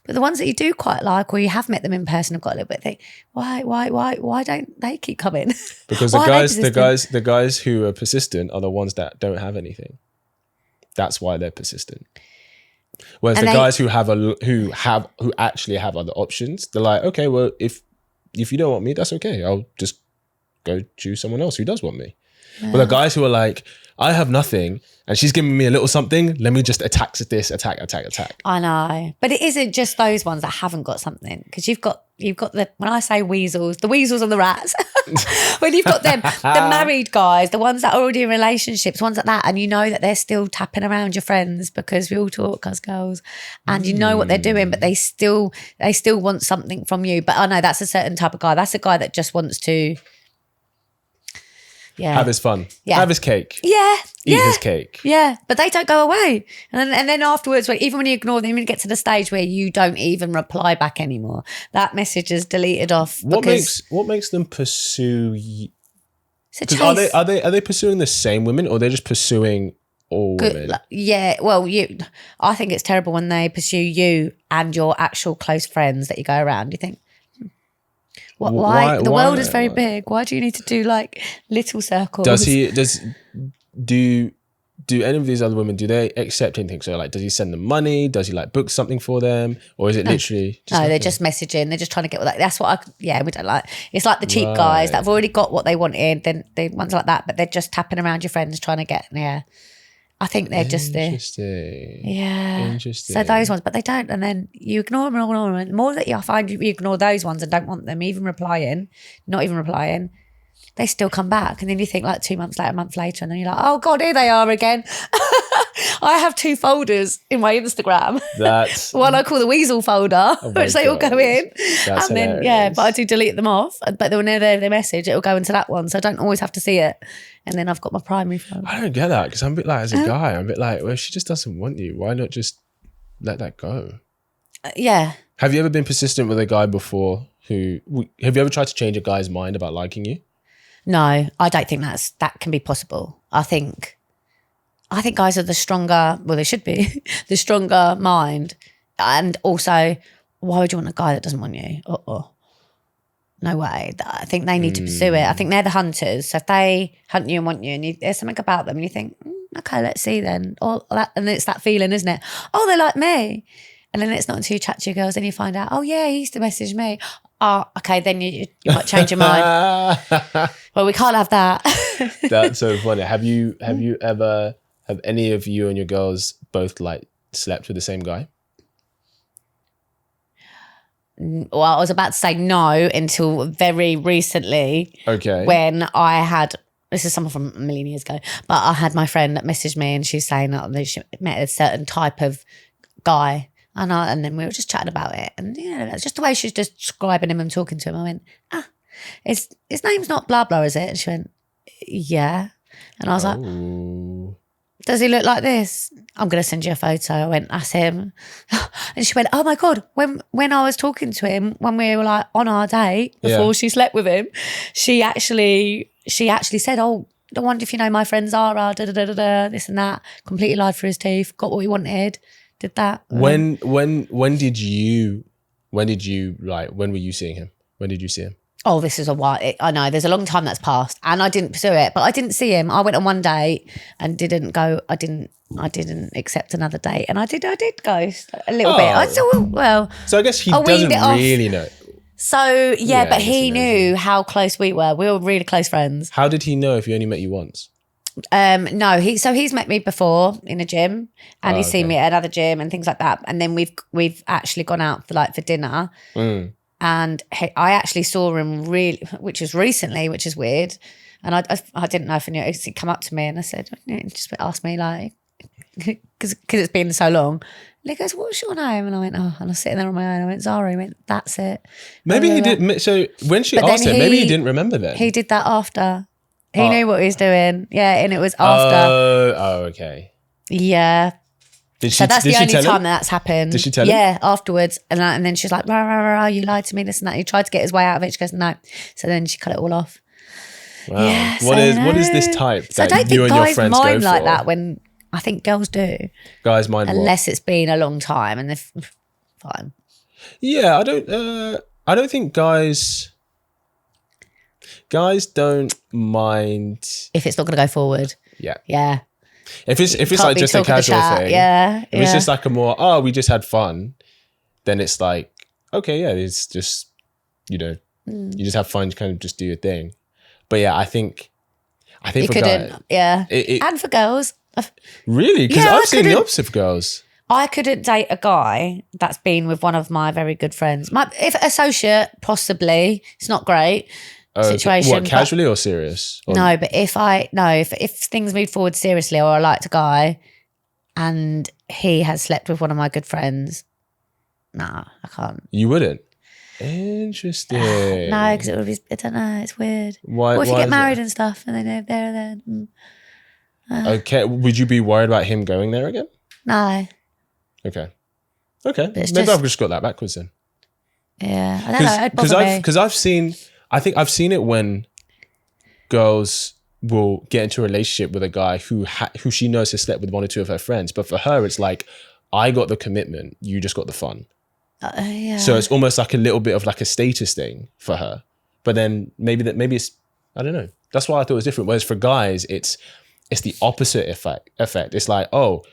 But the ones that you do quite like, or you have met them in person, have got a little bit of think, why don't they keep coming? Because the guys who are persistent are the ones that don't have anything. That's why they're persistent. Whereas And the they- guys who actually have other options, they're like, okay, well, if you don't want me, that's okay. I'll just go choose someone else who does want me. But the guys who are like, I have nothing and she's giving me a little something, let me just attack. I know. But it isn't just those ones that haven't got something. Because you've got the, when I say weasels, the weasels and the rats. When you've got them, the married guys, the ones that are already in relationships, ones like that, and you know that they're still tapping around your friends because we all talk as girls, and you know what they're doing, but they still want something from you. But I know that's a certain type of guy. That's a guy that just wants to have his fun. Yeah. Have his cake. Yeah. Eat his cake. Yeah. But they don't go away. And then afterwards, even when you ignore them, you get to the stage where you don't even reply back anymore. That message is deleted off. What makes them pursue you? It's a chase. Are they pursuing the same women, or they're just pursuing all women? Yeah. Well, I think it's terrible when they pursue you and your actual close friends that you go around. You think, why? The world is very big. Why do you need to do like little circles? Do any of these other women, do they accept anything? So like, does he send them money? Does he like book something for them? Or is it literally just no, they're just messaging. They're just trying to get that's what we don't like. It's like the cheap guys that have already got what they wanted. Then they ones like that, but they're just tapping around your friends trying to get I think they're just there. Interesting. So those ones, but they don't. And then you ignore them. The more that I find you ignore those ones and don't want them, not even replying, they still come back. And then you think like 2 months later, a month later, and then you're like, oh God, here they are again. I have 2 folders in my Instagram. That's one I call the weasel folder, which they all go in. That's and hilarious. then, but I do delete them off. But whenever they message, it'll go into that one. So I don't always have to see it. And then I've got my primary phone. I don't get that, because I'm a bit like, as a guy, I'm a bit like, well, if she just doesn't want you, why not just let that go? Yeah. Have you ever been persistent with a guy before have you ever tried to change a guy's mind about liking you? No, I don't think that can be possible. I think guys are the stronger, well, they should be, the stronger mind. And also, why would you want a guy that doesn't want you? No way. I think they need to pursue it. I think they're the hunters. So if they hunt you and want you, and there's something about them, and you think, okay, let's see then. And it's that feeling, isn't it? Oh, they like me. And then it's not until you chat to your girls and you find out, oh yeah, he used to message me. Oh, okay, then you might change your mind. Well, we can't have that. That's so funny. Have any of you and your girls both like slept with the same guy? Well, I was about to say no until very recently. Okay. When I had, this is someone from a million years ago, but I had my friend that messaged me and she's saying that she met a certain type of guy. And then we were just chatting about it. And that's just the way she's describing him and talking to him. I went, his name's not blah blah, is it? And she went, yeah. And I was like, does he look like this? I'm going to send you a photo. I went, that's him. And she went, oh my God, when I was talking to him, when we were like on our date before she slept with him, she actually said, oh, I wonder if you know my friend Zara, this and that. Completely lied for his teeth, got what he wanted, did that. When were you seeing him? When did you see him? Oh, this is a while. I know there's a long time that's passed, and I didn't pursue it. But I didn't see him. I went on one date and didn't go. I didn't accept another date, and I did go a little bit. I saw well. So I guess he doesn't really know. So yeah, but he knew how close we were. We were really close friends. How did he know if he only met you once? No, he's met me before in a gym, and he's seen me at another gym and things like that. And then we've actually gone out for dinner. And I actually saw him which was recently, which is weird. And I didn't know if he knew. He'd come up to me and I said, just asked me like, because it's been so long. And he goes, what's your name? And I went, oh, and I was sitting there on my own. I went, Zara. He went, that's it. Maybe he did. So when she asked him, maybe he didn't remember then. He did that after. He knew what he was doing. Yeah, and it was after. Oh, okay. Yeah. So that's the only time that's happened. Did she tell him? Yeah, afterwards. And then she's like, rah, rah, rah, you lied to me, this and that. He tried to get his way out of it. She goes, no. So then she cut it all off. Wow. Yeah, what is this type so I don't you and your friends go for? think guys mind like that when I think girls do. Guys mind unless it's been a long time and they're fine. Yeah, I don't think guys don't mind if it's not going to go forward. Yeah. Yeah. If it's Can't like be just a talk of the casual chat. thing, Yeah. if it's just like a more, oh, we just had fun, then it's like, okay, yeah, it's just, you know, you just have fun, you kind of just do your thing. But yeah, I think you for couldn't. guys, Yeah. And for girls. really, because Yeah, I've I seen the couldn't- opposite for girls. I couldn't date a guy that's been with one of my very good friends. If associate, possibly. It's not great situation. What, but- casually or serious? Or, No, but if things move forward seriously, or I liked a guy and he has slept with one of my good friends, nah, I can't. you wouldn't? Interesting. No, because it would be, I don't know, it's weird. Why? What if you why get is married it? and stuff and then they're there then? Okay, would you be worried about him going there again? No. Okay. it's Maybe just- I've just got that backwards then. Yeah, I don't know. It'd bother me. Because I've seen it when girls will get into a relationship with a guy who she knows has slept with one or two of her friends, but for her it's like, I got the commitment, you just got the fun. Yeah. So it's almost like a little bit of like a status thing for her. But then maybe it's, I don't know. That's why I thought it was different. Whereas for guys, it's the opposite effect. It's like, oh,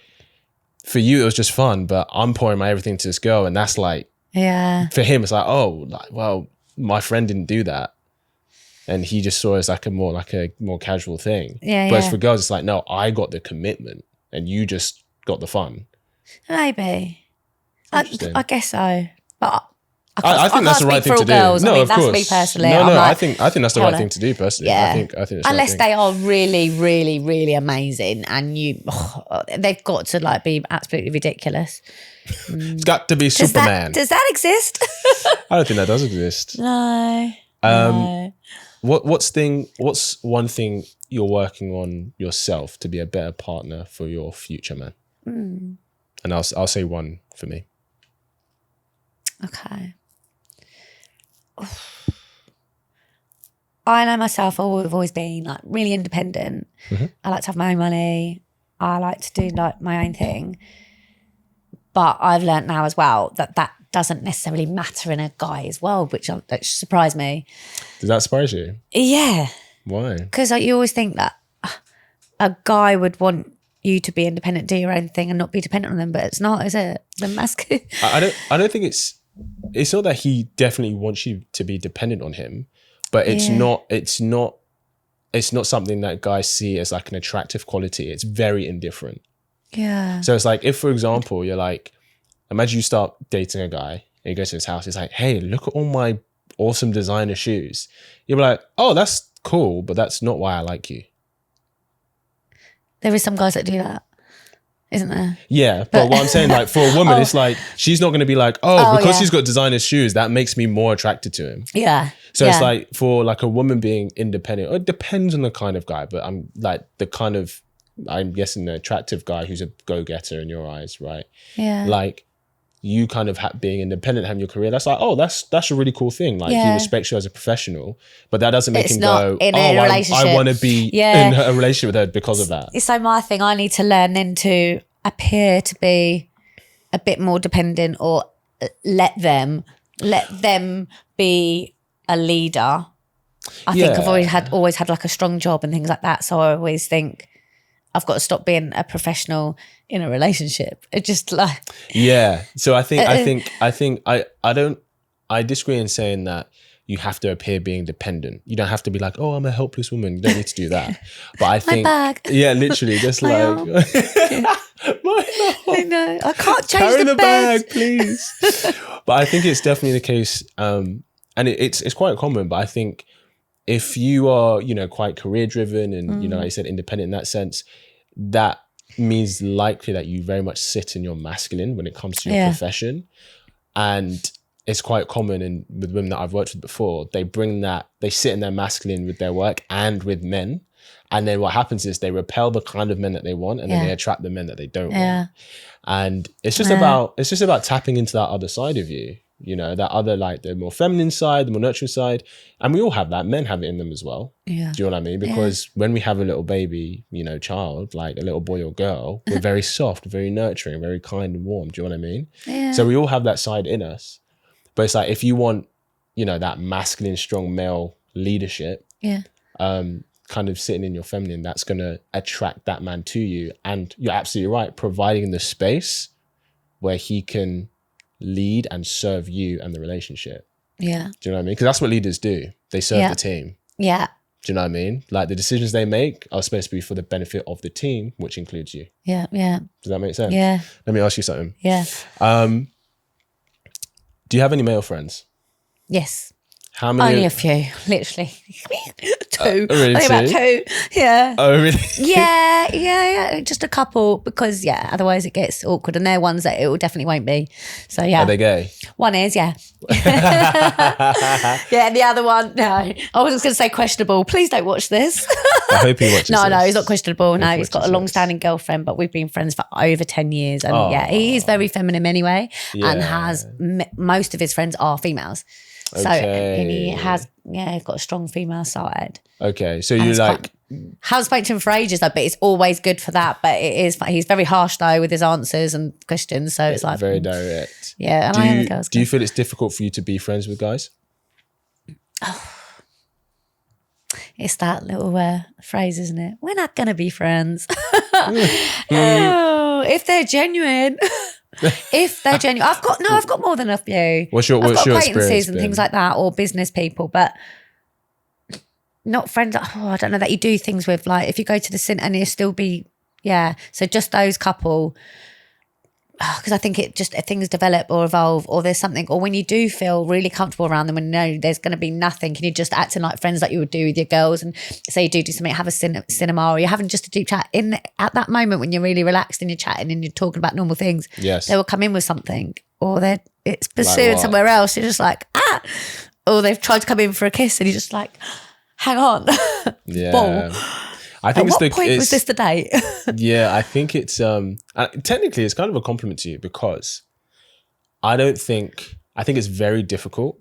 for you it was just fun, but I'm pouring my everything to this girl, and that's like, yeah. for him, it's like, oh, like, well, my friend didn't do that, and he just saw it as like a more casual thing. Yeah, But yeah. for girls, it's like, no, I got the commitment, and you just got the fun. Maybe. Interesting. I guess so. But I think that's the right thing to do. Girls. No, I mean, of that's course. me personally. No, I'm I like, think that's the right thing to do personally. Yeah. I think that's the right unless thing. they are really, really, really amazing, and they've got to like be absolutely ridiculous. It's got to be Superman. Does that exist? I don't think that does exist. No. No. What's one thing you're working on yourself to be a better partner for your future man? And I'll say one for me. Okay. I know myself, I've always been like really independent. I like to have my own money. I like to do like my own thing. But I've learnt now as well that doesn't necessarily matter in a guy's world, which surprised me. Does that surprise you? Yeah. Why? Because like, you always think that a guy would want you to be independent, do your own thing and not be dependent on them, but it's not, is it? The masculine. I don't think it's not that he definitely wants you to be dependent on him, but it's not something that guys see as like an attractive quality. It's very indifferent. Yeah. So it's like, if for example, you're like, imagine you start dating a guy and you go to his house, he's like, hey, look at all my awesome designer shoes. You'll be like, oh, that's cool, but that's not why I like you. There is some guys that do that, isn't there? Yeah, but what I'm saying, like, for a woman, it's like, she's not going to be like, because he's got designer shoes, that makes me more attracted to him. Yeah. So it's like, for like a woman being independent, it depends on the kind of guy, but I'm like the kind of, I'm guessing, the attractive guy who's a go-getter in your eyes, right? Yeah. Like, you kind of being independent, having your career, that's like, oh, that's a really cool thing. Like, he respects you as a professional, but that doesn't make him go, I want to be in a relationship with her because of that. So my thing, I need to learn then to appear to be a bit more dependent, or let them be a leader. I think I've always had like a strong job and things like that. So I always think I've got to stop being a professional in a relationship. It just like, yeah. So I disagree in saying that you have to appear being dependent. You don't have to be like, oh, I'm a helpless woman. You don't need to do that. But I think, bag. yeah, literally, just like, I know, I can't change carry the bed. bag, please. But I think it's definitely the case, and it's quite common. But I think if you are, quite career driven and like you said, independent in that sense, that means likely that you very much sit in your masculine when it comes to your profession. And it's quite common with women that I've worked with before, they sit in their masculine with their work and with men. And then what happens is they repel the kind of men that they want, and then they attract the men that they don't want. And it's just about tapping into that other side of you, that other, like, the more feminine side, the more nurturing side. And we all have that. Men have it in them as well. Yeah. Do you know what I mean? Because when we have a little baby, child, like a little boy or girl, we're very soft, very nurturing, very kind and warm. Do you know what I mean? Yeah. So we all have that side in us. But it's like, if you want, that masculine, strong male leadership, because kind of sitting in your feminine, that's going to attract that man to you. And you're absolutely right, providing the space where he can lead and serve you and the relationship. Yeah. Do you know what I mean? Because that's what leaders do. They serve the team. Yeah. Do you know what I mean? Like the decisions they make are supposed to be for the benefit of the team, which includes you. Yeah. Yeah. Does that make sense? Yeah. Let me ask you something. Yeah. Do you have any male friends? Yes. How many? Only a few, literally. Two. Really, Only about two. Yeah. Oh, really? Yeah. Just a couple because, otherwise it gets awkward. And they're ones that it definitely won't be. So, yeah. Are they gay? One is, yeah. Yeah, and the other one, no. I was going to say questionable. Please don't watch this. I hope he watches No, this. he's not questionable. No, he's got a watches long-standing girlfriend, but we've been friends for over 10 years. And he is very feminine anyway and has most of his friends are females. So and he has, he's got a strong female side. Okay, so you like... Haven't spoken to him for ages though, but it's always good for that. But it is, he's very harsh though with his answers and questions. So it's like... Very direct. Yeah, and I am a girl's Do you feel it's difficult for you to be friends with guys? It's that little phrase, isn't it? We're not going to be friends. Oh, if they're genuine... If they're genuine, I've got more than a few. What's your acquaintances and been? things like that, or business people, but not friends. Oh, I don't know that you do things with, like if you go to the cinema and you still be, So just those couple, because I think it just things develop or evolve, or there's something, or when you do feel really comfortable around them and know there's going to be nothing, can you just acting like friends like you would do with your girls, and say you do something, have a cinema, or you're having just a deep chat at that moment when you're really relaxed and you're chatting and you're talking about normal things. Yes, they will come in with something, or it's pursuing somewhere else. You're just like or they've tried to come in for a kiss and you're just like, hang on, ball. I think At what point was this the date? Yeah, I think it's technically it's kind of a compliment to you, because I think it's very difficult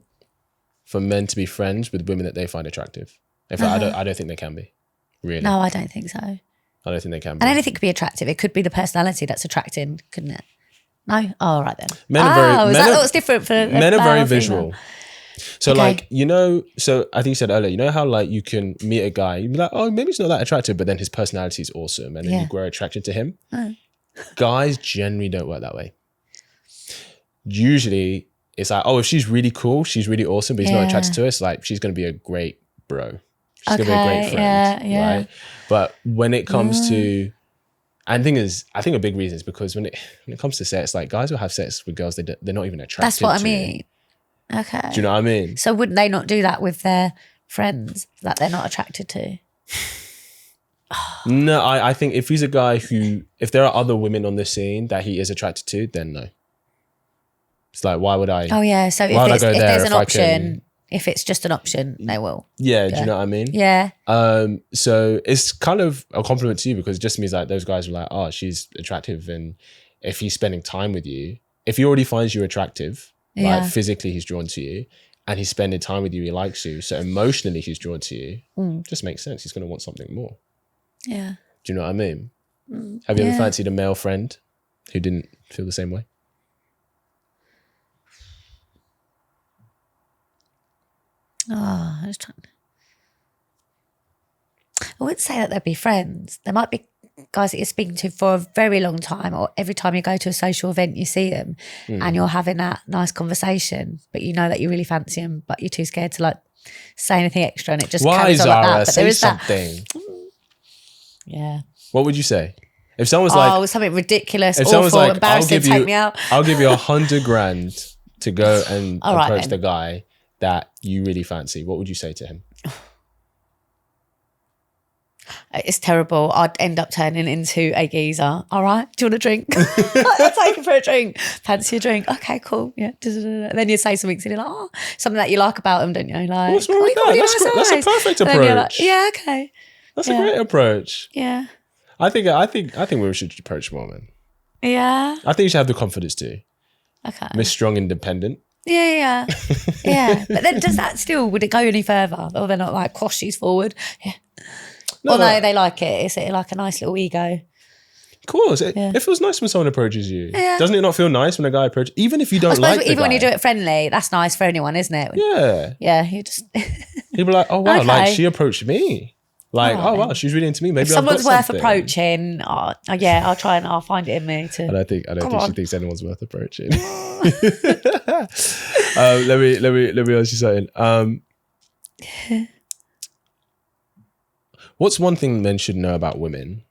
for men to be friends with women that they find attractive. In fact, I don't think they can be. Really? No, I don't think so. I don't think they can be. And anything could be attractive. It could be the personality that's attracting, couldn't it? No? Oh, all right then. Men are very, is that what's different for men are very visual. Female? So Okay. so I think you said earlier, you know how like you can meet a guy, you'd be like, oh, maybe he's not that attractive, but then his personality is awesome and then you grow attracted to him. Guys generally don't work that way. Usually it's like, oh, if she's really cool, she's really awesome, but he's not attracted to her, it's like she's going to be a great bro. She's going to be a great friend. Right? But when it comes to, and the thing is, I think a big reason is because when it comes to sex, like guys will have sex with girls they're not even attracted to. That's what I mean. Okay. Do you know what I mean? So wouldn't they not do that with their friends that they're not attracted to? No, I think if he's a guy if there are other women on the scene that he is attracted to, then no. It's like, why would I? Oh yeah. So if there's an option, if it's just an option, they will. Yeah. Do you know what I mean? Yeah. So it's kind of a compliment to you, because it just means like those guys are like, oh, she's attractive, and if he's spending time with you, if he already finds you attractive. Like physically he's drawn to you and he's spending time with you, he likes you, so emotionally he's drawn to you, just makes sense, he's going to want something more. Do you know what I mean? Have you ever fancied a male friend who didn't feel the same way? I wouldn't say that they'd be friends. There might be guys that you're speaking to for a very long time, or every time you go to a social event you see them and you're having that nice conversation, but you know that you really fancy them, but you're too scared to like say anything extra, and it just carries on Zara? like that. But say there is something. What would you say if someone's like, something ridiculous, if awful, like, embarrassing, take me out? I'll give you $100,000 to go and approach then. the guy that you really fancy, what would you say to him? It's terrible. I'd end up turning into a geezer. All right, do you want a drink? I'll take you for a drink. Fancy a drink? Okay, cool. Yeah. And then you say something silly like, oh, something that you like about them, don't you? Like, what's wrong with that? That's a perfect approach. Like, yeah, okay. That's a great approach. Yeah. I think we should approach more, man. Yeah. I think you should have the confidence too. Okay. Miss Strong Independent. Yeah. Yeah. But then would it go any further? Or they're not like, gosh, she's forward. Yeah. No, they like it. It's like a nice little ego. Of course. It feels nice when someone approaches you. Yeah. Doesn't it not feel nice when a guy approaches? Even if you don't like the guy. Even when you do it friendly, that's nice for anyone, isn't it? Yeah. Yeah. You just... People are like, oh, wow, okay. like she approached me. Like, oh wow, she's really into me. Maybe if someone's I've got worth something. approaching, I'll try and I'll find it in me to. I don't think Come she on. thinks anyone's worth approaching. Let me ask you something. What's one thing men should know about women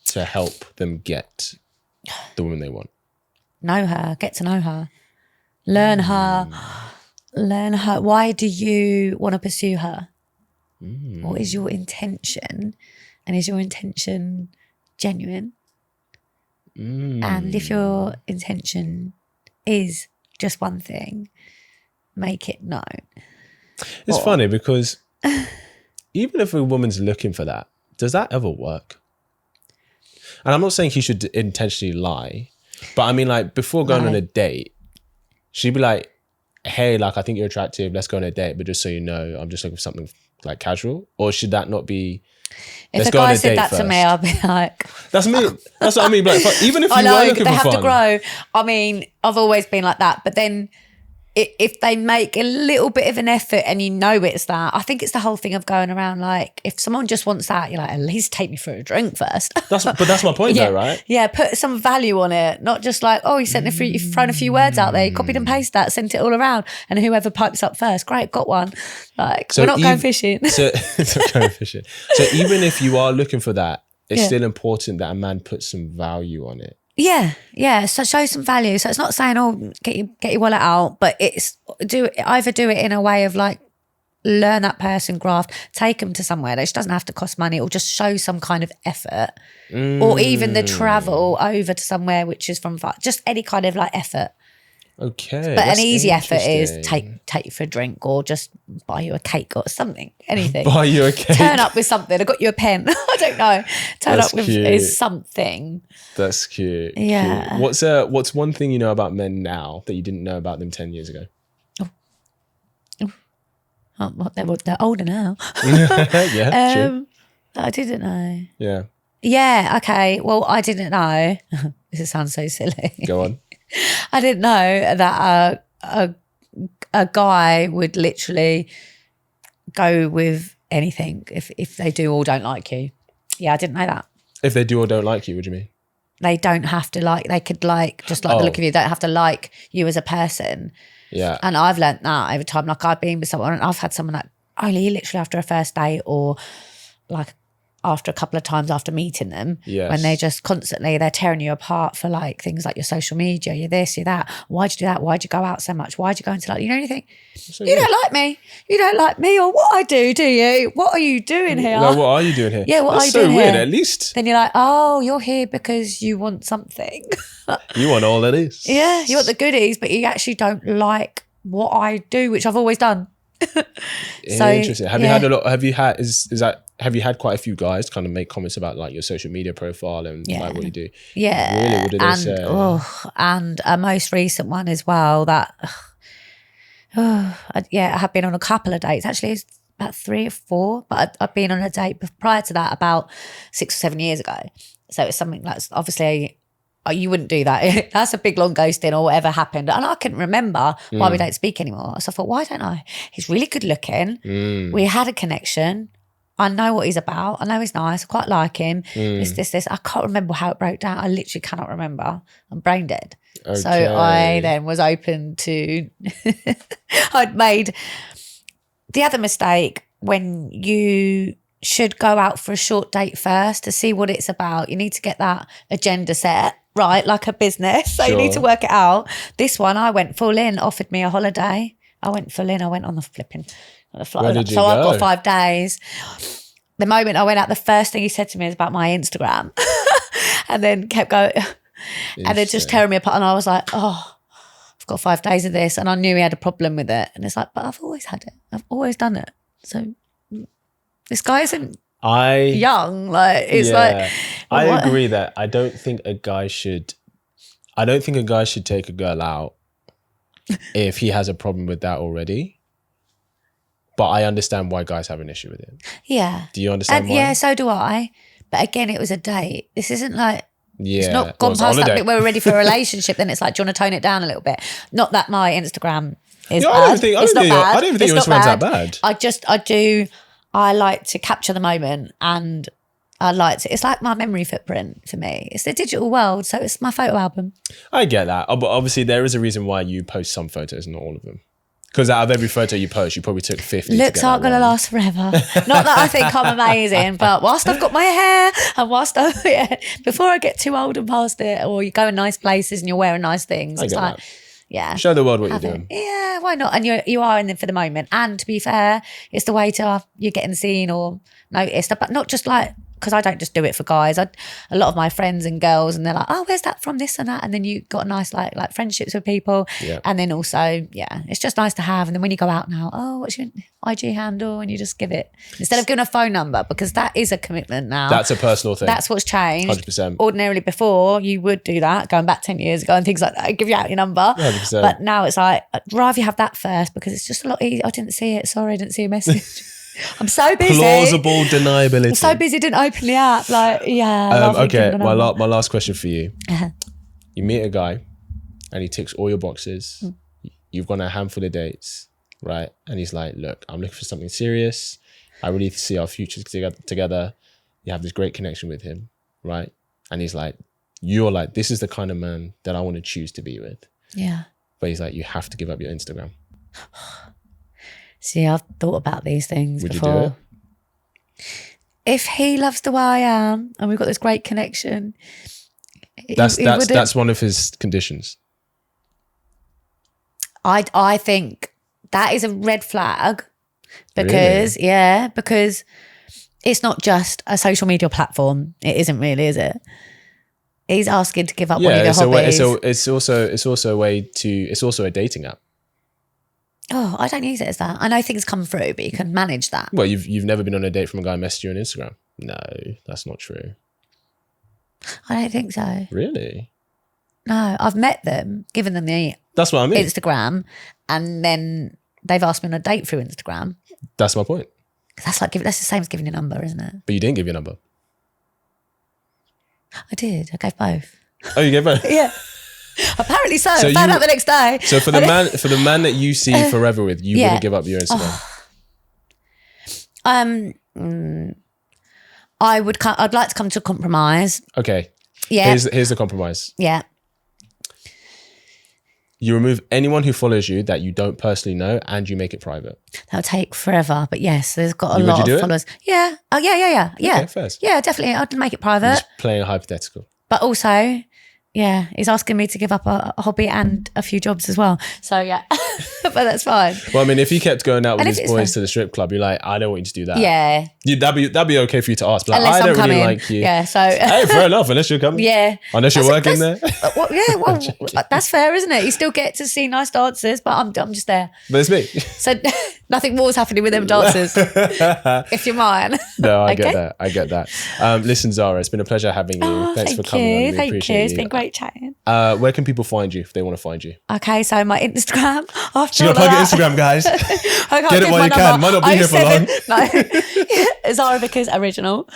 to help them get the woman they want? Know her, get to know her, learn her. Why do you want to pursue her? What is your intention? And is your intention genuine? And if your intention is just one thing, make it known. It's funny because even if a woman's looking for that, does that ever work? And I'm not saying he should intentionally lie, but I mean, like, before going on a date, she'd be like, hey, like, I think you're attractive, let's go on a date, but just so you know, I'm just looking for something like casual. Or should that not be, if a guy said that to me, I'd be like, that's me. That's what I mean. Like, even if you were looking they for have fun, to grow. I mean, I've always been like that, but then if they make a little bit of an effort and you know it's that, I think it's the whole thing of going around like, if someone just wants that, you're like, at least take me for a drink first. But that's my point though, right? Yeah, put some value on it, not just like, oh, you've thrown a few words out there, you copied and pasted that, sent it all around, and whoever pipes up first, great, got one. Like, so we're not going fishing. So even if you are looking for that, it's still important that a man puts some value on it. Yeah. So show some value. So it's not saying, oh, get your wallet out, but it's either do it in a way of like, learn that person, graft, take them to somewhere that doesn't have to cost money, or just show some kind of effort, or even the travel over to somewhere which is from just any kind of like effort. Okay, but an easy effort is take you for a drink, or just buy you a cake or something, anything. Buy you a cake. Turn up with something. I got you a pen. I don't know. Turn up with is something. That's cute. Yeah. Cute. What's one thing you know about men now that you didn't know about them 10 years ago? They're older now. Yeah, true. I didn't know. Yeah. Yeah. Okay. Well, I didn't know. This sounds so silly. Go on. I didn't know that a guy would literally go with anything if they do or don't like you. Yeah, I didn't know that. If they do or don't like you, what do you mean? They don't have to like. They could like just like the look of you. They don't have to like you as a person. Yeah. And I've learnt that over time. Like, I've been with someone and I've had someone that only literally after a first date, or like after a couple of times after meeting them, when they just constantly, they're tearing you apart for like things like your social media, you're this, you're that. Why'd you do that? Why'd you go out so much? Why'd you go into like, you know anything? You don't like me. You don't like me or what I do you? What are you doing here? No, what are you doing here? Yeah, what That's are you so doing weird, here? at least. Then you're like, oh, you're here because you want something. You want all that is. Yeah, you want the goodies, but you actually don't like what I do, which I've always done. So, interesting. Have you had a lot? Have you had quite a few guys kind of make comments about like your social media profile and like what you do? Yeah. Really? What did they say? And a most recent one as well that, I have been on a couple of dates. Actually, it's about 3 or 4, but I've been on a date prior to that about 6 or 7 years ago. So it's something that's obviously, you wouldn't do that. That's a big long ghosting or whatever happened. And I couldn't remember why we don't speak anymore. So I thought, why don't I? He's really good looking. We had a connection. I know what he's about. I know he's nice. I quite like him. This. I can't remember how it broke down. I literally cannot remember. I'm brain dead. Okay. So I then was open to, I'd made the other mistake when you should go out for a short date first to see what it's about. You need to get that agenda set, right? Like a business. So you need to work it out. This one, I went full in, offered me a holiday. I went full in. I went on the flipping flight. Where did you so go? I've got 5 days. The moment I went out, the first thing he said to me was about my Instagram. And then kept going. And then just tearing me apart. And I was like, oh, I've got 5 days of this. And I knew he had a problem with it. And it's like, but I've always had it. I've always done it. So this guy isn't young. Like, it's like. I agree that I don't think a guy should take a girl out if he has a problem with that already. But I understand why guys have an issue with it. Yeah. Do you understand why? Yeah, so do I. But again, it was a date. This isn't like, it's not gone past that bit where we're ready for a relationship. Then it's like, do you want to tone it down a little bit? Not that my Instagram is bad. I don't even think your Instagram's that bad. I like to capture the moment, and it's like my memory footprint for me. It's the digital world, so it's my photo album. I get that. But obviously there is a reason why you post some photos, not all of them. Because out of every photo you post, you probably took 50. Looks aren't going to last forever. Not that I think I'm amazing, but whilst I've got my hair and before I get too old and past it, or you go in nice places and you're wearing nice things, it's like, yeah. Show the world what you're doing. Yeah, why not? And you are in it for the moment. And to be fair, it's the way to you're getting seen or noticed, but not just like, because I don't just do it for guys. A lot of my friends and girls, and they're like, oh, where's that from, this and that? And then you got nice like friendships with people. Yeah. And then also, yeah, it's just nice to have. And then when you go out now, oh, what's your IG handle? And you just give it. Instead of giving a phone number, because that is a commitment now. That's a personal thing. That's what's changed. 100%. Ordinarily before, you would do that, going back 10 years ago and things like that. I'd give you out your number. 100%. But now it's like, I'd rather you have that first, because it's just a lot easier. I didn't see it. Sorry, I didn't see your message. I'm so busy. Plausible deniability. I'm so busy, didn't open the app. Like, yeah. Okay, my last question for you. You meet a guy and he ticks all your boxes. You've gone a handful of dates, right? And he's like, look, I'm looking for something serious. I really see our futures together. You have this great connection with him, right? And he's like, you're like, this is the kind of man that I want to choose to be with. Yeah. But he's like, you have to give up your Instagram. See, I've thought about these things before. Would you do it? If he loves the way I am and we've got this great connection, that's one of his conditions. I think that is a red flag, because because it's not just a social media platform. It isn't really, is it? He's asking to give up one of your hobbies. It's also a dating app. Oh, I don't use it as that. I know things come through, but you can manage that. Well, you've never been on a date from a guy messaged you on Instagram? No, that's not true. I don't think so. Really? No, I've met them, given them the That's what I mean. Instagram, and then they've asked me on a date through Instagram. That's my point. That's the same as giving your number, isn't it? But you didn't give your number. I did. I gave both. Oh, you gave both? Yeah. Apparently so. I found out the next day. So for the man that you see forever with, you wouldn't give up your Instagram. I'd like to come to a compromise. Okay. Yeah. Here's the compromise. Yeah. You remove anyone who follows you that you don't personally know, and you make it private. That'll take forever, but yes, there's got a lot of followers. Yeah. Oh yeah. Okay, first. Yeah, definitely. I'd make it private. I'm just playing a hypothetical. But also, yeah, he's asking me to give up a hobby and a few jobs as well. So yeah, but that's fine. Well, I mean, if he kept going out with his boys to the strip club, you're like, I don't want you to do that. Yeah. That'd be okay for you to ask. But like, unless I don't I'm really coming. like you. Yeah, so. Hey, fair enough, unless you're coming. Yeah. Unless you're working there. Well, that's fair, isn't it? You still get to see nice dancers, but I'm just there. But it's me. So nothing more is happening with them dancers, if you're mine. No, I get that. Listen, Zara, it's been a pleasure having you. Thanks for coming on. We appreciate you. It's been great chatting. Where can people find you if they want to find you? Okay, so my Instagram. She's going to plug your Instagram, guys. Get it while you can. Might not be here for long. No. Zara Vickers Original.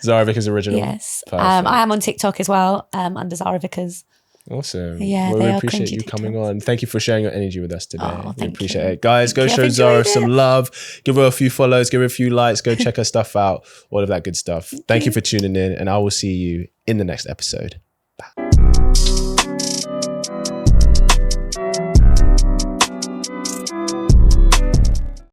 Zara Vickers Original. Yes. I am on TikTok as well, under Zara Vickers. Awesome. Yeah, well, we appreciate you coming on. Thank you for sharing your energy with us today. Oh, we appreciate it. Guys, go show Zara some love. Give her a few follows, give her a few likes, go check her stuff out, all of that good stuff. Thank you for tuning in, and I will see you in the next episode.